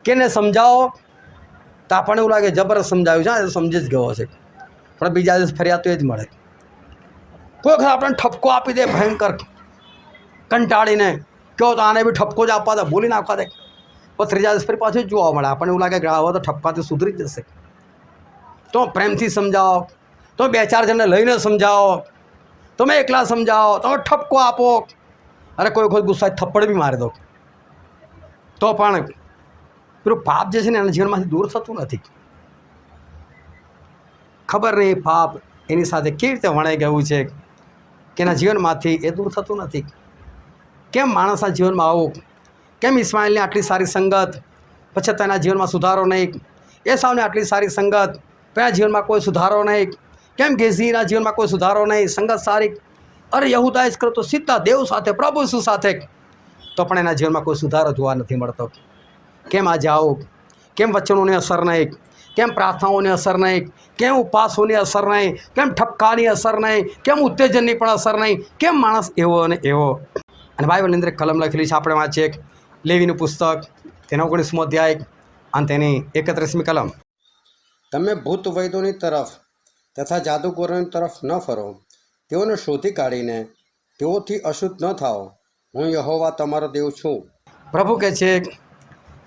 S1: કે એને સમજાવો તો આપણને એવું લાગે જબરદસ્ત સમજાવ્યું છે, એ સમજી જ ગયો છે, પણ બીજા દિવસ ફરિયાદ તો એ જ મળે. કોઈ વખત આપણને ઠપકો આપી દે ભયંકર, કંટાળીને કહો તો આને બી ઠપકો જ આપવા દે, બોલી નાખવા દે, પણ ત્રીજા દિવસ ફરી પાછું જ જોવા મળે. આપણને એવું લાગે કે હવે તો ઠપકાથી સુધરી જ જશે. તો પ્રેમથી સમજાવો, તો 2-4 જણને લઈને સમજાવો, તમે એકલા સમજાવો, તમે ઠપકો આપો, અરે કોઈ વખત ગુસ્સા થપ્પડ બી મારી દો, તો પણ પેલું પાપ જે છે ને એના જીવનમાંથી દૂર થતું નથી. ખબર નહીં પાપ એની સાથે કેવી રીતે વણાઈ ગયું છે કે એના જીવનમાંથી એ દૂર થતું નથી. કેમ માણસના જીવનમાં આવું? કેમ ઇસ્માઇલની આટલી સારી સંગત પછી તેના જીવનમાં સુધારો નહીં? એસાવની આટલી સારી સંગત તેના જીવનમાં કોઈ સુધારો નહીં? કેમ ગેઝીના જીવનમાં કોઈ સુધારો નહીં? સંગત સારી, અરે યહૂદાએ જ કરો તો સીધા દેવ સાથે, પ્રભુ ઈસુ સાથે, તો પણ એના જીવનમાં કોઈ સુધારો જોવા નથી મળતો. કેમ આજે આવું? કેમ વચનોની અસર નહીં? કેમ પ્રાર્થનાઓની અસર નહીં? કેમ ઉપવાસોની અસર નહીં? કેમ ઠપકાની અસર નહીં? કેમ ઉત્તેજનની પણ અસર નહીં? કેમ માણસ એવો અને એવો? અને બાઇબલની અંદર કલમ લખેલી છે, આપણે વાંચીએ લેવીનું પુસ્તક, તેનો 19મો અધ્યાય અને તેની 31મી કલમ.
S2: તમે ભૂત વૈદોની તરફ તથા જાદુગરોની તરફ ન ફરો, તેઓને શોધી કાઢીને તેઓથી અશુદ્ધ ન થાઓ. હું યહોવા તમારો દેવ છું.
S1: પ્રભુ કહે છે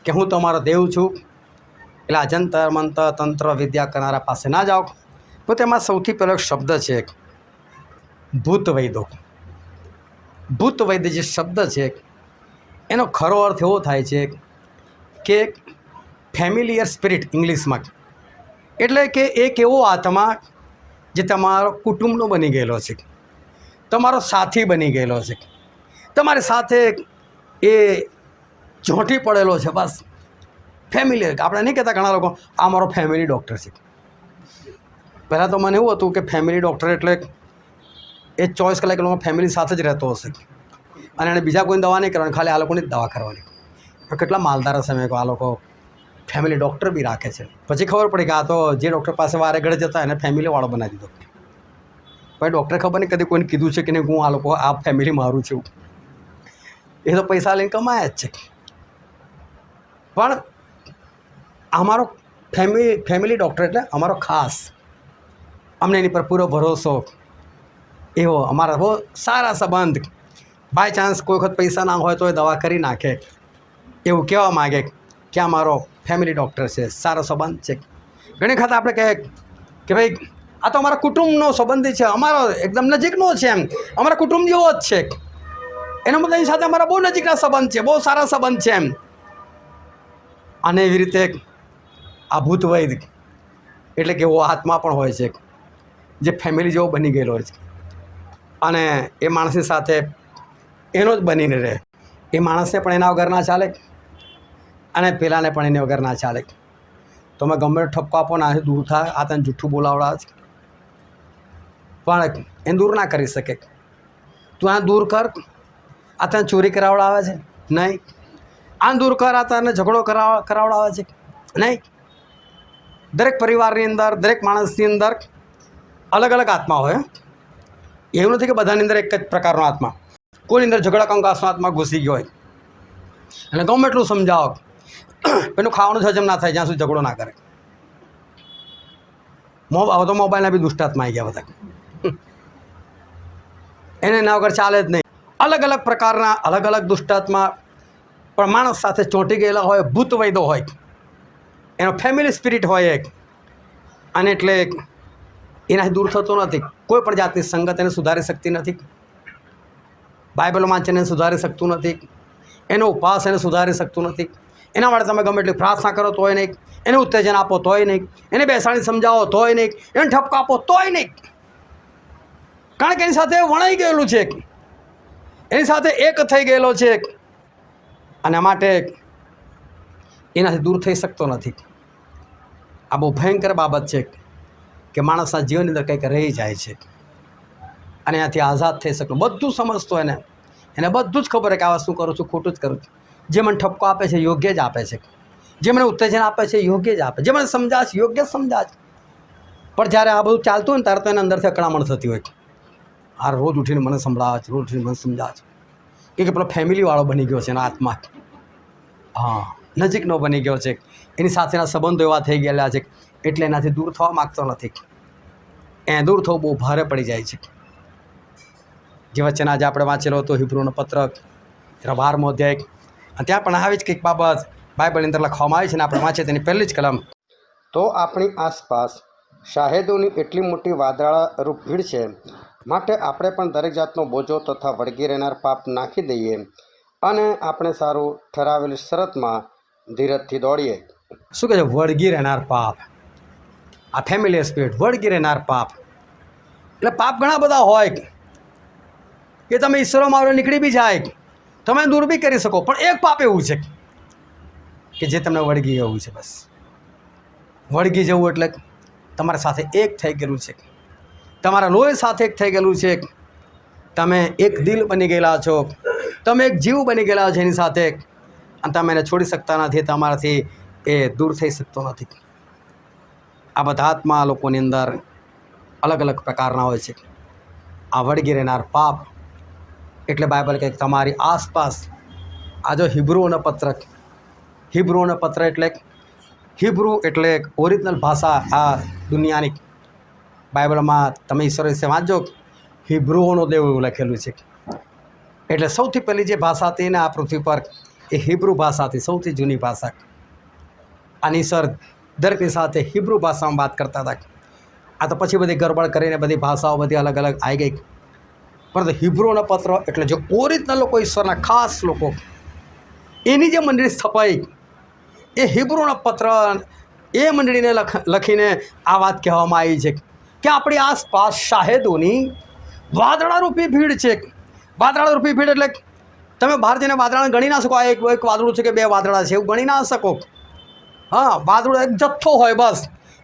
S1: કે હું તમારો દેવ છું. એટલે અજંતર મંત્ર તંત્ર વિદ્યા કરનારા પાસે ના જાઓ. તો તેમાં સૌથી પહેલો શબ્દ છે ભૂત વૈદો. ભૂત વૈદ્ય જે શબ્દ છે એનો ખરો અર્થ એવો થાય છે કે ફેમિલિયર સ્પિરિટ ઇંગ્લિશમાં, એટલે કે એક એવો આત્મા જે તમારો કુટુંબનો બની ગયેલો છે, તમારો સાથી બની ગયેલો છે, તમારી સાથે એ ઝોંટી પડેલો છે. બસ ફેમિલિયર. આપણે નહીં કહેતા ઘણા લોકો આ મારો ફેમિલી ડૉક્ટર છે. પહેલાં તો મને એવું હતું કે ફેમિલી ડૉક્ટર એટલે એ 24 કલાક લોકો ફેમિલી સાથે જ રહેતો હશે અને એણે બીજા કોઈને દવા નહીં કરવાની, ખાલી આ લોકોની જ દવા કરવાની. પણ કેટલા માલદાર હશે મેં આ લોકો ફેમિલી ડૉક્ટર બી રાખે છે. પછી ખબર પડી કે આ તો જે ડૉક્ટર પાસે વારે ઘડે જતા એને ફેમિલીવાળો બનાવી દીધો. ભાઈ ડૉક્ટરે ખબર નહીં કદી કોઈને કીધું છે કે નહીં હું આ લોકો આ ફેમિલી મારું છું. એ તો પૈસા લઈને કમાયા જ છે. પણ અમારો ફેમિલી ડૉક્ટર એટલે અમારો ખાસ, અમને એની પર પૂરો ભરોસો, એવો અમારા બહુ સારા સંબંધ. બાય ચાન્સ કોઈ વખત પૈસા ના હોય તો એ દવા કરી નાખે, એવું કહેવા માગે કે આ મારો ફેમિલી ડૉક્ટર છે, સારો સંબંધ છે. ઘણી વખત આપણે કહે કે ભાઈ આ તો અમારા કુટુંબનો સંબંધી છે, અમારો એકદમ નજીકનો છે, એમ અમારા કુટુંબ જેવો જ છે, એનો મતલબ એની સાથે અમારા બહુ નજીકના સંબંધ છે, બહુ સારા સંબંધ છે એમ. અને એવી રીતે આ ભૂત વૈદ એટલે કે એવો આત્મા પણ હોય છે જે ફેમિલી જેવો બની ગયેલો હોય છે અને એ માણસની સાથે એનો જ બનીને રહે. એ માણસને પણ એના વગર ના ચાલે અને પેલાને પણ એને વગર ના ચાલે. તમે ગમે ઠપકો આપો ને આથી દૂર થાય, આ તને જૂઠું બોલાવડાવે છે, પણ એને દૂર ના કરી શકે. તું આ દૂર કર, આ તને ચોરી કરાવડાવે છે નહીં, આ દૂર કર, આ તને ઝઘડો કરાવડાવે છે નહીં. દરેક પરિવારની અંદર, દરેક માણસની અંદર અલગ અલગ આત્મા હોય. એવું નથી કે બધાની અંદર એક જ પ્રકારનો આત્મા, કોઈની અંદર ઝઘડા કંકાસનો આત્મા ઘૂસી ગયો હોય અને ગમે એટલું સમજાવો પેલું ખાવાનું હજમ ના થાય જ્યાં સુધી ઝઘડો ના કરે. હવે તો મોબાઈલના બી દુષ્ટાત્મા આવી ગયા બધા, એને એના વગર ચાલે જ નહીં. અલગ અલગ પ્રકારના અલગ અલગ દુષ્ટાત્મા પણ માણસ સાથે ચોંટી ગયેલા હોય, ભૂત વૈદો હોય, એનો ફેમિલી સ્પિરિટ હોય એક, અને એટલે એનાથી દૂર થતો નથી. કોઈ પણ જાતની સંગત એને સુધારી શકતી નથી. બાઇબલ વાંચન એને સુધારી શકતું નથી. એનો ઉપવાસ એને સુધારી શકતું નથી. એના માટે તમે ગમે એટલી પ્રાર્થના કરો તોય નહીં, એને ઉત્તેજન આપો તોય નહીં, એને બેસાડી સમજાવો તોય નહીં, એને ઠપકો આપો તોય નહીં. કારણ કે એની સાથે વણાઈ ગયેલું છે, એની સાથે એક થઈ ગયેલો છે, અને માટે એનાથી દૂર થઈ શકતો નથી. આ બહુ ભયંકર બાબત છે કે માણસના જીવનની અંદર કંઈક રહી જાય છે અને એનાથી આઝાદ થઈ શકતો. બધું સમજતો એને બધું જ ખબર છે કે આ વસ્તુ કરું છું ખોટું જ કરું છું. જે મને ઠપકો આપે છે યોગ્ય જ આપે છે, જે મને ઉત્તેજન આપે છે યોગ્ય જ આપે, જે મને સમજાવે છે યોગ્ય જ સમજાવે. પણ જ્યારે આ બધું ચાલતું હોય ને ત્યારે તો એને અંદરથી અકળામણ થતી હોય. આ રોજ ઉઠીને મને સંભળાવે છે, રોજ ઉઠીને મને સમજાવે છે કે પેલો ફેમિલીવાળો બની ગયો છે એના આત્મા. હા, નજીકનો બની ગયો છે, એની સાથેના સંબંધો એવા થઈ ગયેલા છે એટલે એનાથી દૂર થવા માગતો નથી. એ દૂર થવું બહુ ભારે પડી જાય છે. જે વચન આજે આપણે વાંચેલો હતો હિબ્રુનો પત્ર, એનો 12મો અધ્યાય, અને ત્યાં પણ આવી જ કંઈક બાબત બાઇબલની અંદર લખવામાં આવી છે ને આપણે વાંચીએ તેની પહેલી જ કલમ.
S2: તો આપણી આસપાસ શાહેદોની એટલી મોટી વાદળારૂપ ભીડ છે, માટે આપણે પણ દરેક જાતનો બોજો તથા વળગી રહેનાર પાપ નાખી દઈએ અને આપણે સારું ઠરાવેલી શરતમાં ધીરજથી દોડીએ.
S1: શું કહે છે? વળગી રહેનાર પાપ. આ ફેમિલી સ્પિરિટ, વળગી રહેનાર પાપ. એટલે પાપ ઘણા બધા હોય કે તમે ઈશ્વરમાં આવડે નીકળી બી જાય, તમે દૂર બી કરી શકો, પણ એક પાપ એવું છે કે જે તમને વળગી ગયું છે. બસ વળગી જવું એટલે તમારા સાથે એક થઈ ગયેલું છે, તમારા લોહી સાથે એક થઈ ગયેલું છે, તમે એક દિલ બની ગયેલા છો, તમે એક જીવ બની ગયેલા છો એની સાથે, અને તમે એને છોડી શકતા નથી, તમારાથી એ દૂર થઈ શકતો નથી. આ બધા આત્મા લોકોની અંદર અલગ અલગ પ્રકારના હોય છે. આ વળગી રહેનાર પાપ એટલે બાઇબલ કહે તમારી આસપાસ આ જો હિબ્રુઓનો પત્ર, હિબ્રુઓનો પત્ર એટલે હિબ્રુ એટલે ઓરિજિનલ ભાષા આ દુનિયાની. બાઇબલમાં તમે ઈશ્વર વિશે વાંચજો, હિબ્રુઓનો દેવ એવું લખેલું છે. એટલે સૌથી પહેલી જે ભાષા હતી ને આ પૃથ્વી પર એ હિબ્રુ ભાષા હતી, સૌથી જૂની ભાષા. આની સર દરેકની સાથે હિબ્રુ ભાષામાં વાત કરતા હતા. આ તો પછી બધી ગરબડ કરીને બધી ભાષાઓ બધી અલગ અલગ આવી ગઈ, પરંતુ હિબ્રુઓનો પત્ર એટલે જે ઓરિજિનલ લોકો, ઈશ્વરના ખાસ લોકો, એની જે મંડળી સ્થપાઈ, એ હિબ્રુનો પત્ર એ મંડળીને લખીને આ વાત કહેવામાં આવી છે કે આપણી આસપાસ શાહેદોની વાદળારૂપી ભીડ છે. વાદળારૂપી ભીડ એટલે તમે બહાર જઈને વાદળાને ગણી ના શકો. આ એક વાદળું છે કે બે વાદળા છે એવું ગણી ના શકો. હા, વાદળો એક જથ્થો હોય, બસ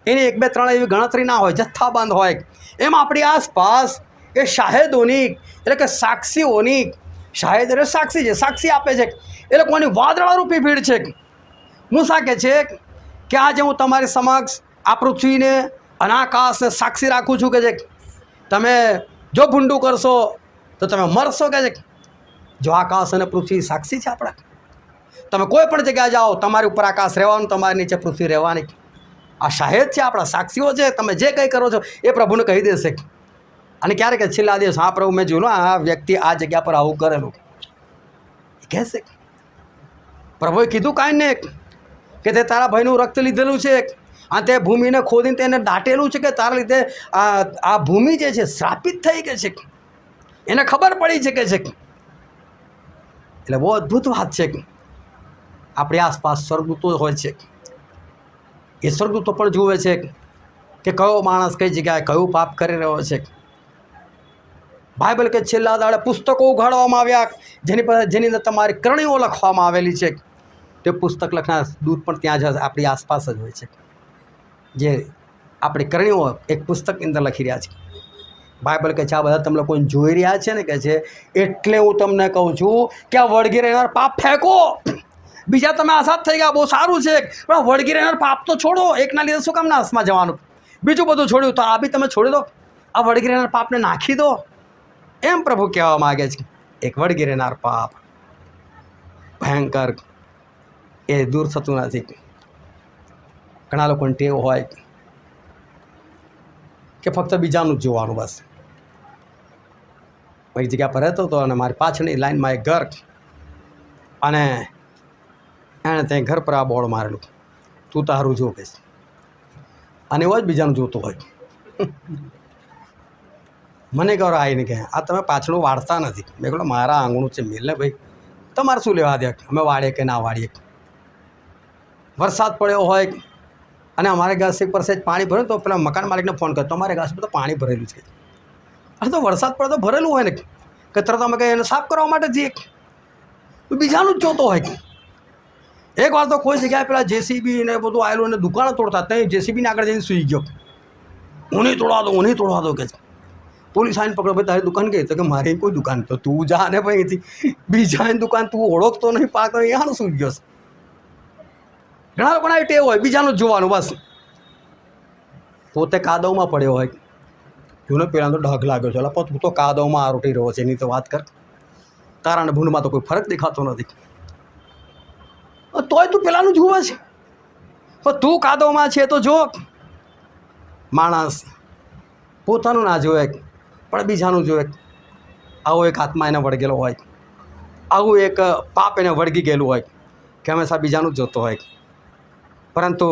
S1: એની 1 2 3 એવી ગણતરી ના હોય, જથ્થાબંધ હોય. એમ આપણી આસપાસ એ શાહેદોની એટલે કે સાક્ષીઓની, શાહેદ એટલે સાક્ષી છે, સાક્ષી આપે છે, એ લોકોની વાદળારૂપી ભીડ છે. મૂસા કહે છે કે આજે હું તમારી સમક્ષ આ પૃથ્વીને અને આકાશને સાક્ષી રાખું છું કે જે તમે જો ભૂંડું કરશો તો તમે મરશો કે છે. જો આકાશ અને પૃથ્વી સાક્ષી છે આપણા, તમે કોઈ પણ જગ્યાએ જાઓ તમારી ઉપર આકાશ રહેવાનું, તમારી નીચે પૃથ્વી રહેવાની. આ શાહેદ છે, આપણા સાક્ષીઓ છે. તમે જે કંઈ કરો છો એ પ્રભુને કહી દેશે. અને ક્યારેક છેલ્લા દિવસ, હા પ્રભુ મેં જોયું આ વ્યક્તિ આ જગ્યા પર આવું કરેલું, કહેશે. પ્રભુએ કીધું કાંઈ નહીં કે તે તારા ભાઈનું રક્ત લીધેલું છે અને તે ભૂમિને ખોદીને તેને દાટેલું છે કે તારા લીધે આ ભૂમિ જે છે શ્રાપિત થઈ ગઈ છે. એને ખબર પડી છે કે છે. એટલે બહુ અદ્ભુત વાત છે કે આપણી આસપાસ સ્વર્ગદૂતો હોય છે. એ સ્વર્ગદૂતો પણ જુએ છે કે કયો માણસ કઈ જગ્યાએ કયું પાપ કરી રહ્યો છે. બાઇબલ કે છેલ્લા દાડે પુસ્તકો ઉઘાડવામાં આવ્યા જેની અંદર તમારી કરણીઓ લખવામાં આવેલી છે. તે પુસ્તક લખનાર દૂત પણ ત્યાં જ આપણી આસપાસ જ હોય છે, જે આપણી કરણીઓ એક પુસ્તકની અંદર લખી રહ્યા છે. બાઇબલ કે છે આ બધા તમે લોકોને જોઈ રહ્યા છે ને કે છે, એટલે હું તમને કહું છું કે આ વળગી રહેનાર પાપ ફેંકો. બીજા તમે આઝાદ થઈ ગયા, બહુ સારું છે, પણ વળગી રહેનાર પાપ તો છોડો. એકના લીધે શું કામ નાશમાં જવાનું? બીજું બધું છોડ્યું તો આ બી તમે છોડી દો. આ વળગી રહેનાર પાપને નાખી દો. એમ પ્રભુ કહેવા માગે છે. એક વળગી રહેનાર પાપ ભયંકર, એ દૂર થતું નથી. ઘણા લોકોને ટેવ હોય કે ફક્ત બીજાનું જ જોવાનું. બસ એક જગ્યા પર રહેતો હતો અને મારી પાછળની લાઈનમાં એક ઘર, અને એણે ત્યાં ઘર પર આ બોર્ડ મારેલું, તું તારું જો કે અને એવો જ બીજાનું જોતો હોય. મને કહો આવીને કહે આ તમે પાછળું વાળતા નથી. મેં કહ્યું મારા આંગણું છે મિલને ભાઈ, તમારે શું લેવા દે અમે વાળીએ કે ના વાળીએ. વરસાદ પડ્યો હોય અને અમારે ઘાસ પર સેજ પાણી ભર્યું તો પેલા મકાન માલિકને ફોન કર્યો, તમારે ઘાસ પર તો પાણી ભરેલું છે. અરે તો વરસાદ પડે તો ભરેલું હોય ને કે તરત અમે કંઈ એને સાફ કરવા માટે જઈએ, બીજાનું જ જોતો હોય. એક વાર તો કોઈ જગ્યાએ પેલા જેસીબી ને બધું આવેલું અને દુકાનો તોડતા, ત્યાં જેસીબીને આગળ જઈને સૂઈ ગયો, હું નહીં તોડવા દો કે છે. પોલીસ આવીને પકડો, ભાઈ તારી દુકાન કઈ? તો કે મારી કોઈ દુકાન, તો તું જા ને ભાઈ અહીંથી, બીજાની દુકાન તું ઓળખતો નહીં, પાક અહીંયાનો સૂઈ ગયો છે. ઘણા લોકોને આવી ટેવ હોય બીજાનું જ જોવાનું, બસ પોતે કાદવમાં પડ્યો હોય, જોને પેલા તો ઢગ લાગ્યો છે, એટલે તું તો કાદવમાં આરોટી રહ્યો છે, એની તો વાત કર. તારા અને ભૂંડમાં તો કોઈ ફરક દેખાતો નથી, તોય તું પેલાનું જુએ છે. પણ તું કાદવમાં છે તો જો. માણસ પોતાનું ના જોવે પણ બીજાનું જોવે. આવો એક આત્મા એને વળગેલો હોય, આવું એક પાપ એને વળગી ગયેલું હોય કે હંમેશા બીજાનું જ જોતો હોય. પરંતુ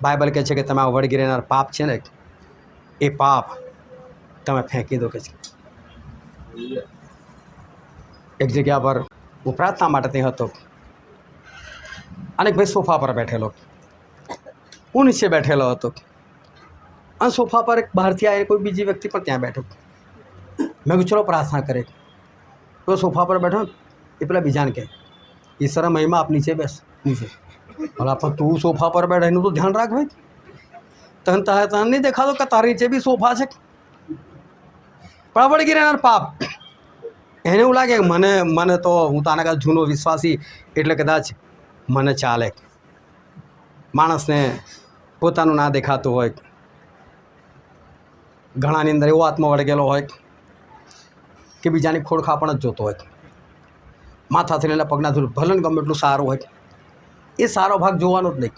S1: બાઇબલ કહે છે કે તમે આ વળગી રહેનાર પાપ છે ને, એ પાપ તમે ફેંકી દો કે છે. એક જગ્યા પર હું પ્રાર્થના માટે ત્યાં હતો અને એક ભાઈ સોફા પર બેઠેલો, હું નીચે બેઠેલો હતો અને સોફા પર એક બહારથી આવીને કોઈ બીજી વ્યક્તિ પણ ત્યાં બેઠો. મેં કીધું ચલો પ્રાર્થના કરે. તો સોફા પર બેઠો એ પેલા બીજાને કહે ઈશ્વર મહિમા આપ નીચે બેસ નીચે. ભલા પણ તું સોફા પર બેઠા એનું તો ધ્યાન રાખ ભાઈ, તને નહીં દેખાતો કે તારી નીચે બી સોફા છે. પણ વળગી રહેનાર પાપ એને એવું લાગે મને તો હું તો આના કાંઈ જૂનો વિશ્વાસી એટલે કદાચ મને ચાલે. માણસને પોતાનું ના દેખાતું હોય. ઘણાની અંદર એવો આત્મા વળગેલો હોય કે બીજાની ખોડખાપણ જ જોતો હોય. માથાથી લઈને પગના સુધી ભલે ગમે એટલું સારું હોય, એ સારો ભાગ જોવાનો જ નહીં,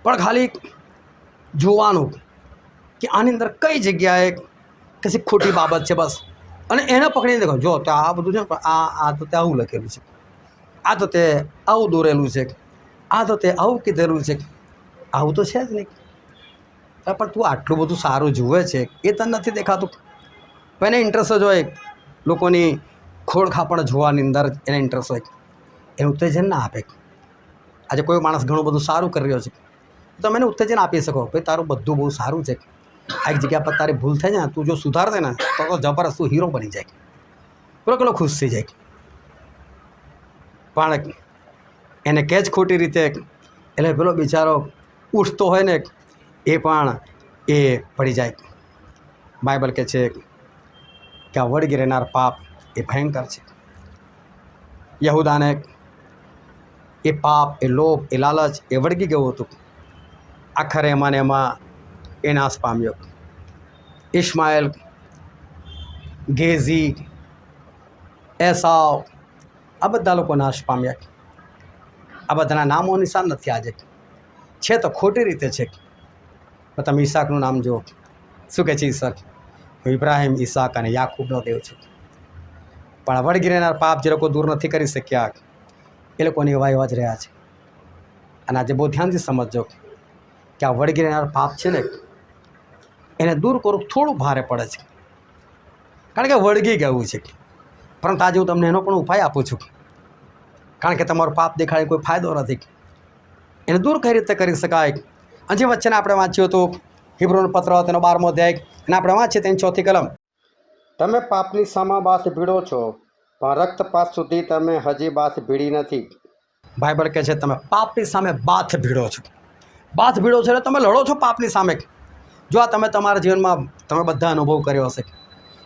S1: પણ ખાલી જોવાનું કે આની અંદર કઈ જગ્યાએ કશી ખોટી બાબત છે બસ, અને એને પકડીને દેખો જો તો આ બધું છે પણ આ તો તે આવું લખેલું છે, આ તો તે આવું દોરેલું છે, આ તો તે આવું કીધેલું છે, આવું તો છે જ નહીં. પણ તું આટલું બધું સારું જુએ છે એ તને નથી દેખાતું. એને ઇન્ટરેસ્ટ જ હોય લોકોની ખોડખાપણ જોવાની અંદર, એને ઇન્ટરેસ્ટ હોય, એને ઉત્તેજન ના આપે. આજે કોઈ માણસ ઘણું બધું સારું કરી રહ્યો છે તો તમે એને ઉત્તેજન આપી શકો, ભાઈ તારું બધું બહુ સારું છે, આ એક જગ્યા પર તારી ભૂલ થઈ જાય તું જો સુધાર દે ને તો જબરદસ્ત તું હીરો બની જાય, પેલો ખુશ થઈ જાય. પણ એને કે જ ખોટી રીતે એટલે પેલો બિચારો ઉઠતો હોય ને એ પણ એ પડી જાય. બાઇબલ કહે છે કે આ વળગી રહેનાર પાપ એ ભયંકર છે. યહૂદાને એ પાપ, એ લોભ, એ લાલચ એ વળગી ગયું હતું. આખરે એમાં ને એમાં એ નાશ પામ્યો. ઇસ્માએલ, ગેઝી, એસાવ આ બધા લોકો નાશ પામ્યા. આ બધાના નામો નિશાન નથી આજે, છે તો ખોટી રીતે છે. પણ તમે ઈસાકનું નામ જુઓ, શું કહે છે ઈસાક? હું ઇબ્રાહિમ, ઈસાક અને યાકૂબનો દેવ છું. પણ વળગી રહેનાર પાપ જે લોકો દૂર નથી કરી શક્યા એ લોકોની એવા જ રહ્યા છે. અને આજે બહુ ધ્યાનથી સમજજો કે આ વળગી રહેનાર પાપ છે ને એને દૂર કરવું થોડું ભારે પડે છે, કારણ કે વળગી ગયું છે. પરંતુ આજે હું તમને એનો પણ ઉપાય આપું છું, કારણ કે તમારો પાપ દેખાડે કોઈ ફાયદો નથી. એને દૂર કઈ રીતે કરી શકાય? અને જે વચ્ચેને આપણે વાંચ્યું હતું હિબ્રુનો પત્ર તેનો 12મો અધ્યાય, અને આપણે વાંચીએ તેની 4થી કલમ.
S2: તમે પાપની સામા બાથ ભીડો છો, પણ રક્તપાત સુધી તમે હજી બાથ ભીડી નથી.
S1: બાઇબલ કહે છે તમે પાપની સામે બાથ ભીડો છો. બાથ ભીડો છો એટલે તમે લડો છો પાપની સામે. જો આ તમે તમારા જીવનમાં તમે બધા અનુભવ કર્યો હશે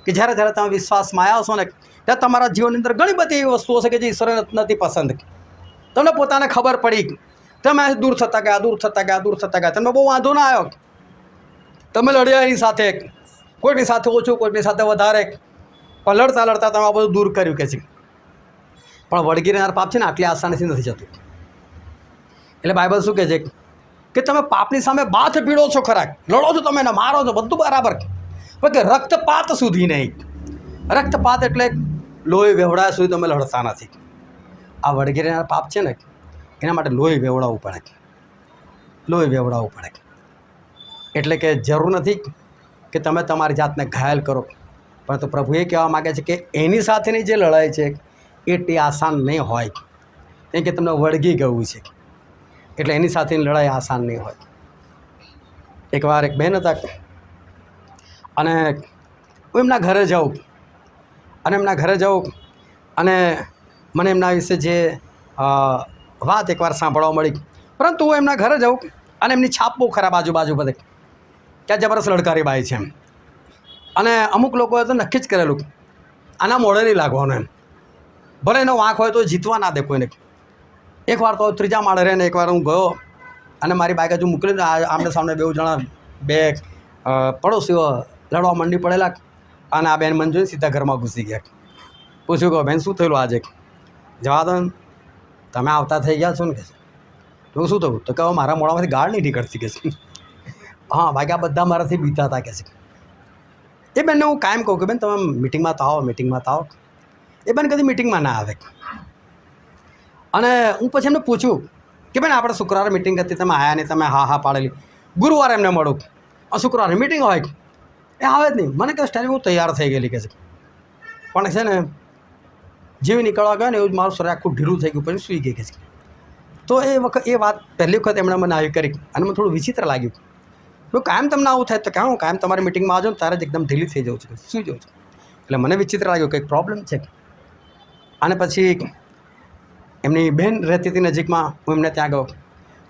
S1: કે જ્યારે તમે વિશ્વાસમાં આવ્યા હશો ને ત્યારે તમારા જીવનની અંદર ઘણી બધી એવી વસ્તુઓ છે કે જે ઈશ્વરને નથી પસંદ. તમને પોતાને ખબર પડી, તમે દૂર થતા ગયા, તમને બહુ વાંધો ના આવ્યો, તમે લડ્યા એની સાથે, કોઈની સાથે ઓછું, કોઈની સાથે વધારે, પણ લડતા તમે આ બધું દૂર કર્યું કે છે. પણ વળગી રહેનાર પાપ છે ને આટલી આસાનીથી નથી જતું. એટલે બાઇબલ શું કહે છે કે તમે પાપની સામે બાથ ભીડો છો ખરા, લડો છો, તમે એને મારો છો, બધું બરાબર, પણ કે રક્તપાત સુધી નહીં. રક્તપાત એટલે લોહી વેવડાયા સુધી તમે લડતા નથી. આ વળગેરેનાર પાપ છે ને એના માટે લોહી વેવડાવવું પડે, લોહી વેવડાવવું પડે. એટલે કે જરૂર નથી કે તમે તમારી જાતને ઘાયલ કરો, પરંતુ પ્રભુ એ કહેવા માગે છે કે એની સાથેની જે લડાઈ છે એટલી આસાન નહીં હોય, કેમ કે તમને વળગી ગયું છે, એટલે એની સાથેની લડાઈ આસાન નહીં હોય. એકવાર એક બહેન હતા અને હું એમના ઘરે જાઉં અને મને એમના વિશે જે વાત એકવાર સાંભળવા મળી, પરંતુ હું એમના ઘરે જાઉં અને એમની છાપ બહુ ખરાબ આજુબાજુ બધે કે આ જબરદસ્ત લડકારી બાઈ છે એમ. અને અમુક લોકોએ તો નક્કી જ કરેલું આના મોડે નહીં લાગવાનું એમ, ભલે એનો વાંક હોય તો જીતવા ના દે કોઈને. એકવાર તો ત્રીજા માળે રહે ને એકવાર હું ગયો અને મારી બાઈક હજુ મોકલીને આમને સામને બે પડોશીઓ લડવા મંડી પડેલા અને આ બેન મને જોઈને સીધા ઘરમાં ઘૂસી ગયા. પૂછ્યું કે બેન શું થયેલું આજે? જવા દો ને, તમે આવતા થઈ ગયા છો ને કે તો શું થયું? તો કે મારા મોડામાંથી ગાળ નહીં નીકળતી કે છે. હા બાકી આ બધા મારાથી બીતા હતા કે છે. એ બેનને હું કાયમ કહું કે બેન તમે મિટિંગમાં તો આવો. એ બેન કદી મિટિંગમાં ના આવે. અને હું પછી એમને પૂછ્યું કે બેન આપણે શુક્રવારે મિટિંગ હતી, તમે આવ્યા નહીં, તમે હા પાડેલી. ગુરુવારે એમને મળું, શુક્રવારે મિટિંગ હોય એ આવે જ નહીં. મને કહે સ્ટાઇલ હું તૈયાર થઈ ગયેલી કે છે, પણ છે ને જેવી નીકળવા ગયો ને એવું જ મારું શરીર આખું ઢીલું થઈ ગયું, પછી સૂઈ ગઈ કે છે. તો એ વાત પહેલી વખત એમણે મને આવી કરી અને મને થોડું વિચિત્ર લાગ્યું. હું કાયમ તમને આવું થાય તો કે હું કાયમ તમારી મિટિંગમાં આવજો ને ત્યારે જ એકદમ ઢીલી થઈ જાઉં છું, સૂઈ જાઉં છું. એટલે મને વિચિત્ર લાગ્યું કંઈક પ્રોબ્લેમ છે. અને પછી એમની બહેન રહેતી હતી નજીકમાં, હું એમને ત્યાં ગયો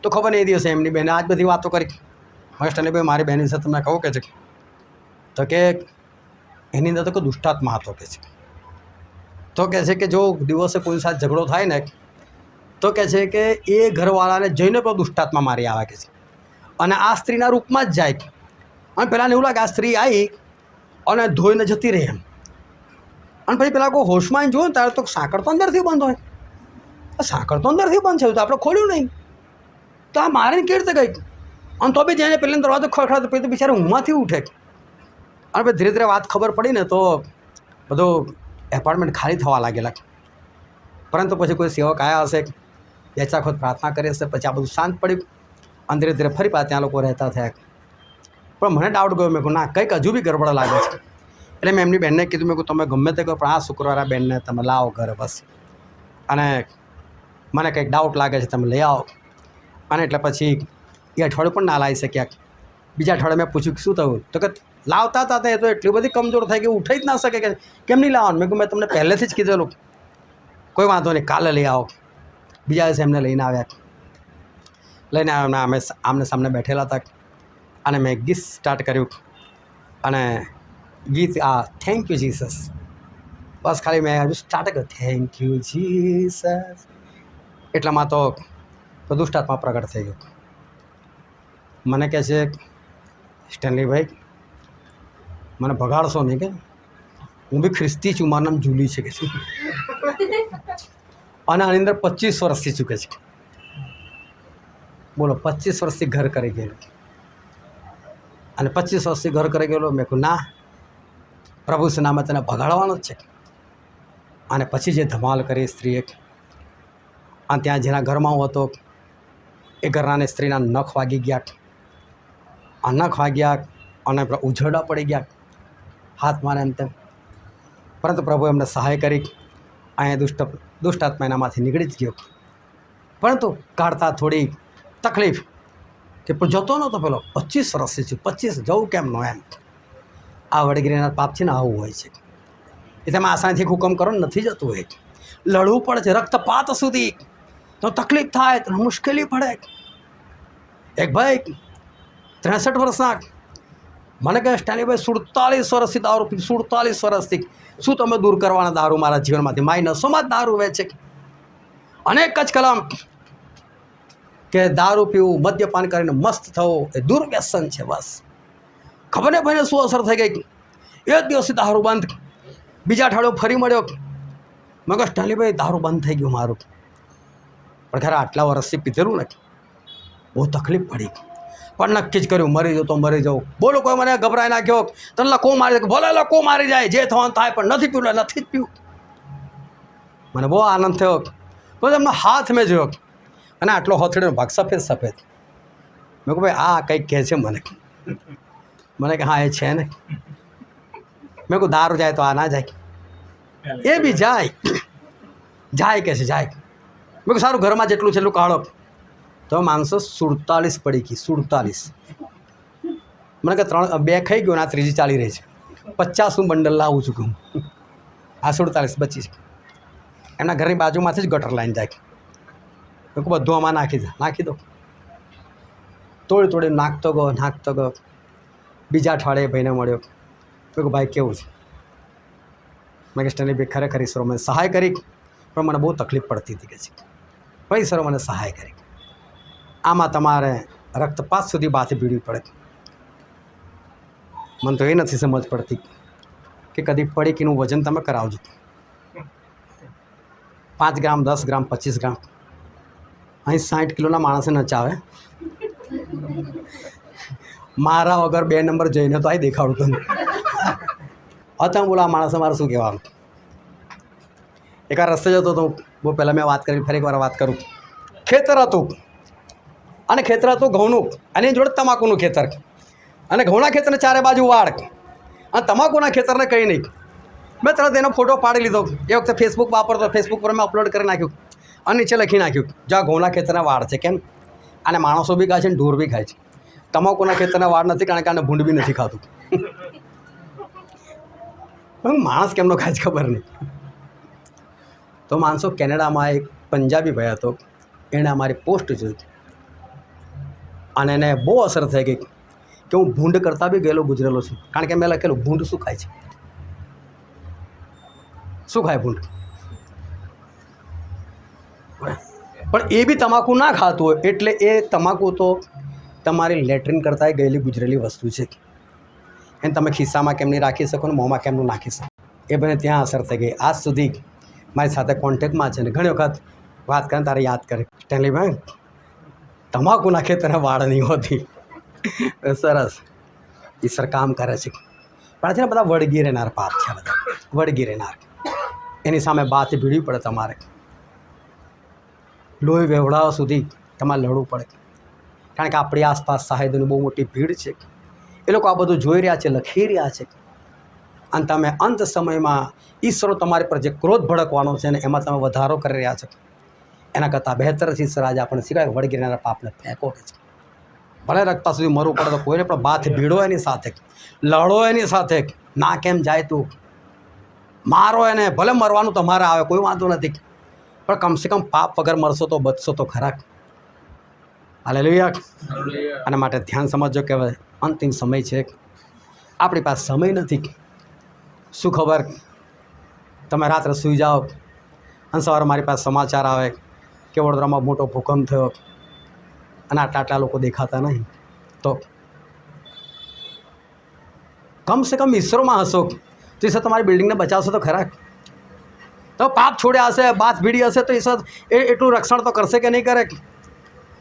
S1: તો ખબર નહીં એ દિવસે એમની બહેને આ જ બધી વાતો કરી. મસ્ટને ભાઈ મારી બહેન વિશે તમને કહું કે છે તો કે એની અંદર તો કોઈ દુષ્ટાત્મા હતો કે છે. તો કહે છે કે જો દિવસે કોઈ સાથે ઝઘડો થાય ને તો કહે છે કે એ ઘરવાળાને જઈને પણ દુષ્ટાત્મા મારી આવે કે છે અને આ સ્ત્રીના રૂપમાં જ જાય. અને પહેલાંને એવું લાગે આ સ્ત્રી આવી અને ધોઈને જતી રહી એમ, અને પછી પેલા કોઈ હોશમાં જોયું ને ત્યારે તો સાંકળ તો અંદરથી બંધ હોય. સાંકળ તો અંદરથી બંધ છે તો આપણે ખોલ્યું નહીં, તો આ મારીને કેવી રીતે ગઈ? અને તો બી જઈને પહેલાં દરવાજો ખખડાતો પછી તો બિચારા ઊંઘમાંથી ઉઠે. અને પછી ધીરે ધીરે વાત ખબર પડી ને તો બધું એપાર્ટમેન્ટ ખાલી થવા લાગેલા. પરંતુ પછી કોઈ સેવક આવ્યા હશે, બે ચાર વખત પ્રાર્થના કરી હશે, પછી આ બધું શાંત પડ્યું અને ધીરે ધીરે ફરી પાછા ત્યાં લોકો રહેતા થયા. પણ મને ડાઉટ ગયો, મેં કહું ના કંઈક હજુ બી ગરબડ લાગે છે. એટલે મેં એમની બેનને કીધું, મેં કહું તમે ગમે તે કહો પણ આ શુક્રવારે આ બેનને તમે લાવો ઘરે બસ, અને મને કંઈક ડાઉટ લાગે છે તમે લઈ આવો. અને એટલે પછી એ અઠવાડિયું પણ ના લાવી શક્યા. બીજા અઠવાડિયે મેં પૂછ્યું કે શું થયું? તો કે લાવતા હતા એ તો એટલી બધી કમજોર થઈ ગઈ, ઉઠી જ ના શકે કે કેમ નહીં લાવવાનું? મેં કહું મેં તમને પહેલેથી જ કીધેલું કોઈ વાંધો નહીં કાલે લઈ આવો. બીજા દિવસે એમને લઈને આવ્યા અમે આમને સામને બેઠેલા હતા અને મેં ગીત સ્ટાર્ટ કર્યું અને ગીત આ થેન્ક યુ જીસસ, બસ ખાલી મેં હજુ સ્ટાર્ટ કર્યું થેન્ક યુ જીસસ, એટલામાં તો દુષ્ટાત્મા પ્રગટ થઈ ગયો. મને કહે છે સ્ટેનલીભાઈ મને ભગાડશો નહીં કે હું બી ખ્રિસ્તી છું, મારું નામ જુલી છે કે છે અને આની અંદર 25 વર્ષથી ચૂકે છે. બોલો 25 વર્ષથી ઘર કરી ગયેલું અને 25 વર્ષથી ઘર કરી ગયેલો. મેં કહું ના, પ્રભુ નામે તને ભગાડવાનો જ છે. અને પછી જે ધમાલ કરી સ્ત્રીએ, અને ત્યાં જેના ઘરમાં હું હતો એ ઘરનાને સ્ત્રીના નખ વાગી ગયા, આ નખ વાગ્યા અને ઉઝરડા પડી ગયા હાથમાં એમ તેમ. પરંતુ પ્રભુ એમને સહાય કરી, અહીંયા દુષ્ટાત્મા એનામાંથી નીકળી જ ગયો. પરંતુ કાઢતા થોડી તકલીફ કે જતો નહોતો પેલો 25 વર્ષથી છું, 25 જવું કેમ નો એમ. આ વળગીરેના પાપ છે ને આવું હોય છે, એ તમે આસાનીથી હુકમ કરો ને નથી જતું હોય, લડવું પડે છે રક્તપાત સુધી, તો તકલીફ થાય તો મુશ્કેલી પડે. એક ભાઈ 63 વર્ષના મને કહે સ્ટેનલીભાઈ 47 વર્ષથી દારૂ પી, 47 વર્ષથી શું તમે દૂર કરવાના દારૂ મારા જીવનમાંથી? મારી નસોમાં જ દારૂ વેચે. અનેક જ કલમ કે દારૂ પીવું, મદ્યપાન કરીને મસ્ત થવું એ દુર્વ્યસન છે. બસ ખબર ને ભાઈને શું અસર થઈ ગઈ. એ જ દિવસથી દારૂ બંધ. બીજા અઠવાડિયે ફરી મળ્યો, મેં કહ્યું સ્ટેનલીભાઈ દારૂ બંધ થઈ ગયું મારું. પણ ખરે આટલા વર્ષથી પીધેલું ને બહુ તકલીફ પડી, પણ નક્કી જ કર્યું મરી જાઉં તો મરી જાઉં. બોલો કોઈ મને ગભરાઈ નાખ્યો તને લકો મારી જાય, ભલે લકો મારી જાય, જે થવાનું થાય, પણ નથી પીવું નથી જ પીવું. મને બહુ આનંદ થયો. તો એમનો હાથ મેં જોયો અને આટલો હથેળીનો ભાગ સફેદ સફેદ. મેં કહું ભાઈ આ કંઈક કહે છે મને કે હા એ છે ને. મેં કહું દારૂ જાય તો આ ના જાય, એ બી જાય કે છે જાય. મેં કહું સારું ઘરમાં જેટલું છે એટલું કાઢો. તો માણસો 47 પડી ગઈ, 47. મને કે 2 ખાઈ ગયો ને આ ત્રીજી ચાલી રહી છે. 50નું બંડલ લાવું છું કે હું આ 47 બચી છે. એમના ઘરની બાજુમાંથી જ ગટર લાઈન જાય. મેં કહું બધું આમાં નાખી દો. તોડી નાખતો ગયો. બીજા અઠવાડિયે ભાઈને મળ્યો. મેં કહું ભાઈ કેવું છે? મેં કે સ્ટેનલી ભાઈ ખરેખર ઈશ્વરો મને સહાય કરી, પણ મને બહુ તકલીફ પડતી હતી કે છે. પણ ઈશ્વરો મને સહાય કરી. આમાં તમારે રક્તપાત સુધી બાથી ભીડવી પડે. મને તો એ નથી સમજ પડતી કે કદી પડીકીનું વજન તમે કરાવજો. 5 ગ્રામ, 10 ગ્રામ, 25 ગ્રામ. અહીં 60 કિલોના માણસે નચાવે. મારા વગર 2 નંબર જઈને તો અહીં દેખાડું તમે. તમે બોલો આ માણસે મારે શું કહેવાનું? એક રસ્તે જતો હતો, બહુ પહેલાં મેં વાત કરી, ફરી એકવાર વાત કરું. ખેતર હતું અને ખેતર હતું ઘઉંનું, અને એની જોડે તમાકુનું ખેતર, અને ઘઉંના ખેતરને ચારે બાજુ વાડ, અને તમાકુના ખેતરને કંઈ નહીં. મેં તરત એનો ફોટો પાડી લીધો. એ વખતે ફેસબુક વાપરતો, ફેસબુક પર મેં અપલોડ કરી નાખ્યું અને નીચે લખી નાખ્યું જો આ ઘઉંના ખેતરના વાડ છે. કેમ? આને માણસો બી ખાય છે ને ઢોર બી ખાય છે. તમાકુના ખેતરના વાડ નથી, કારણ કે આને ભૂંડ બી નથી ખાતું. માણસ કેમનો ખાય છે ખબર નહીં. તો માણસો કેનેડામાં એક પંજાબી ભાઈ હતો, એણે અમારી પોસ્ટ જોઈ અને એને બહુ અસર થઈ ગઈ કે હું ભૂંડ કરતાં બી ગયેલો ગુજરેલો છું. કારણ કે મેં લખેલું ભૂંડ શું ખાય છે, શું ખાય ભૂંડ. પણ એ બી તમાકુ ના ખાતું હોય એટલે એ તમાકુ તો તમારી લેટ્રિન કરતાં ગયેલી ગુજરેલી વસ્તુ છે. એને તમે ખિસ્સામાં કેમ નહીં રાખી શકો ને મોંમાં કેમનું નાખી શકો. એ બને ત્યાં અસર થઈ ગઈ. આજ સુધી મારી સાથે કોન્ટેક્ટમાં છે ને ઘણી વખત વાત કરીને તારે યાદ કરે, સ્ટેનલી ભાઈ તમાકુ નાખે તને વાળ નહીં હોતી. સરસ, ઈશ્વર કામ કરે છે. પણ છે ને બધા વળગી રહેનાર પાપ છે, બધા વળગી રહેનાર. એની સામે બાથી ભીડવી પડે તમારે. લોહી વેવડાવા સુધી તમારે લડવું પડે. કારણ કે આપણી આસપાસ સાહેબોની બહુ મોટી ભીડ છે. એ લોકો આ બધું જોઈ રહ્યા છે, લખી રહ્યા છે. અને તમે અંત સમયમાં ઈશ્વરો તમારી પર જે ક્રોધ ભડકવાનો છે ને એમાં તમે વધારો કરી રહ્યા છો. એના કરતાં બહેતર છે ઈશ્વર આજે આપણને શીખવાય વળગી રહેનારા પાપને ફેંકો કે છે. ભલે રખતા સુધી મરવું પડે તો કોઈને પણ બાથ ભીડો એની સાથે, લડો એની સાથે. ના કેમ જાય તું મારો એને, ભલે મરવાનું તમારે આવે કોઈ વાંધો નથી, પણ કમસે કમ પાપ વગર મરશો તો બચશો તો ખરા. હાલેલુયા. અને માટે ધ્યાન સમજજો કે હવે અંતિમ સમય છે. આપણી પાસે સમય નથી. શું ખબર તમે રાત્રે સૂઈ જાઓ અને સવારે મારી પાસે સમાચાર આવે કે વડોદરામાં મોટો ભૂકંપ થયો અને આટલા લોકો દેખાતા નહીં. તો કમસે કમ ઈશ્વરમાં હશો તો ઈશ્વર તમારી બિલ્ડિંગને બચાવશો તો ખરા. તો પાપ છોડ્યા હશે, બાથ ભીડી હશે તો ઈશ્વર એટલું રક્ષણ તો કરશે કે નહીં કરે.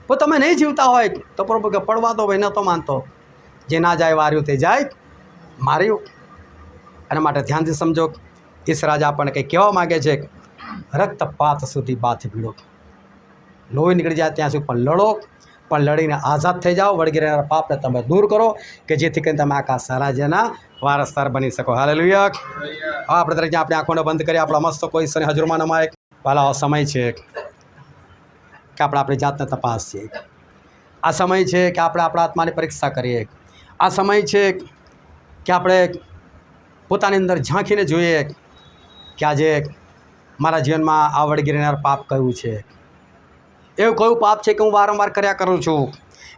S1: તો તમે નહીં જીવતા હોય તો પ્રભુ કે પડવા દો ભાઈ, ન તો માનતો. જે ના જાય વાર્યું તે જાય માર્યું. અને માટે ધ્યાનથી સમજો, ઈશ્વર આજે આપણને કંઈ કહેવા માગે છે. રક્તપાત સુધી બાથ ભીડો, લોહી નીકળી જાય ત્યાં સુધી પણ લડો, પણ લડીને આઝાદ થઈ જાઓ. વળગી રહેનારા પાપને તમે દૂર કરો કે જેથી કરીને તમે આકાશ રાજ્યના વારસદાર બની શકો. હાલેલુયા. આપણે દરેક આપણી આંખોને બંધ કરી આપણા મસ્ત કોઈ ઈશ્વરની હજુરમાં નમાય. પહેલાં સમય છે કે આપણે આપણી જાતને તપાસીએ. આ સમય છે કે આપણે આપણા આત્માની પરીક્ષા કરીએ. આ સમય છે કે આપણે પોતાની અંદર ઝાંખીને જોઈએ કે આજે મારા જીવનમાં આ વળગી રહેનાર પાપ કયું છે. એવું કયું પાપ છે કે હું વારંવાર કર્યા કરું છું.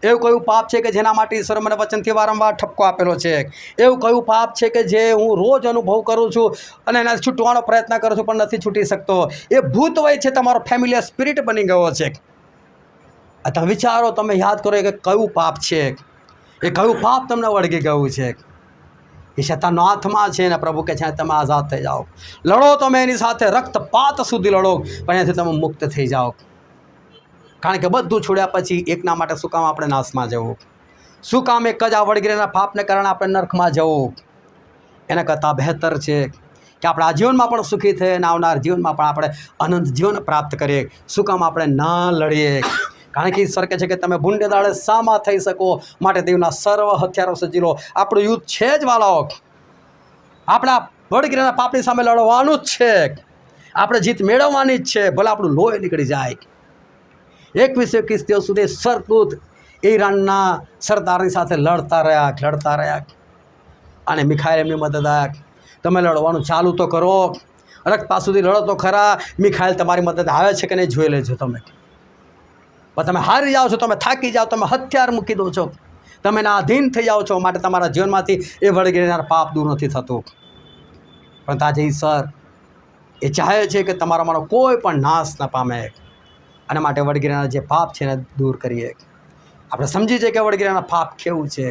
S1: એવું કયું પાપ છે કે જેના માટે ઈશ્વરે મને વચનથી વારંવાર ઠપકો આપેલો છે. એવું કયું પાપ છે કે જે હું રોજ અનુભવ કરું છું અને એનાથી છૂટવાનો પ્રયત્ન કરું છું પણ નથી છૂટી શકતો. એ ભૂત હોય છે, તમારો ફેમિલિયર સ્પિરિટ બની ગયો છે. તમે વિચારો, તમે યાદ કરો કે કયું પાપ છે, એ કયું પાપ તમને વળગી ગયું છે. એ શૈતાનનો હાથમાં છે ને પ્રભુ કે છે તમે આઝાદ થઈ જાઓ. લડો તમે એની સાથે, રક્તપાત સુધી લડો, પણ એનાથી તમે મુક્ત થઈ જાઓ. કારણ કે બધું છોડ્યા પછી એકના માટે શું કામ આપણે નાશમાં જવું? શું કામ એક જ આ વળગી રહેના પાપને કારણે આપણે નર્કમાં જવું? એના કરતાં બહેતર છે કે આપણે આ જીવનમાં પણ સુખી થઈએ અને આવનાર જીવનમાં પણ આપણે અનંત જીવન પ્રાપ્ત કરીએ. શું કામ આપણે ના લડીએ? કારણ કે ઈશ્વર કહે છે કે તમે ભૂંડે દાડે સામા થઈ શકો, માટે દેવના સર્વ હથિયારો સજી લો. આપણું યુદ્ધ છે જ વાલાઓ, આપણા વડગીરાના પાપની સામે લડવાનું જ છે. આપણે જીત મેળવવાની જ છે, ભલે આપણું લોહી નીકળી જાય. 21 દિવસ સુધી સરદૂત ઈરાનના સરદારની સાથે લડતા રહ્યા અને મિખાઈલ એમની મદદ આવ્યા. તમે લડવાનું ચાલુ તો કરો, રક્તપાત સુધી લડો તો ખરા. મિખાઈલ તમારી મદદ આવે છે કે નહીં જોઈ લેજો. પણ તમે હારી જાઓ છો, તમે થાકી જાઓ, તમે હથિયાર મૂકી દો છો, તમે એના આધીન થઈ જાઓ છો, માટે તમારા જીવનમાંથી એ વળગેનાર પાપ દૂર નથી થતું. પણ આજે ઈશ્વર એ ચાહે છે કે તમારામાંનો કોઈ પણ નાશ ન પામે, અને માટે વળગીરાના જે પાપ છે એને દૂર કરીએ. આપણે સમજી છીએ કે વળગીરાના પાપ કેવું છે.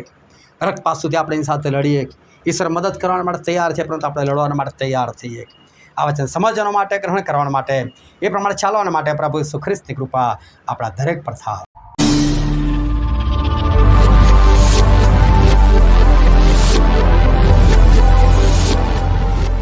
S1: રક્તપાત સુધી આપણે એની સાથે લડીએ. ઈશ્વર મદદ કરવા માટે તૈયાર છે, પરંતુ આપણે લડવા માટે તૈયાર થઈએ. આ વચન સમજવા માટે, ગ્રહણ કરવા માટે, એ પ્રમાણે ચાલવા માટે પ્રભુ ઈસુ ખ્રિસ્તની કૃપા આપણા દરેક પર થાય.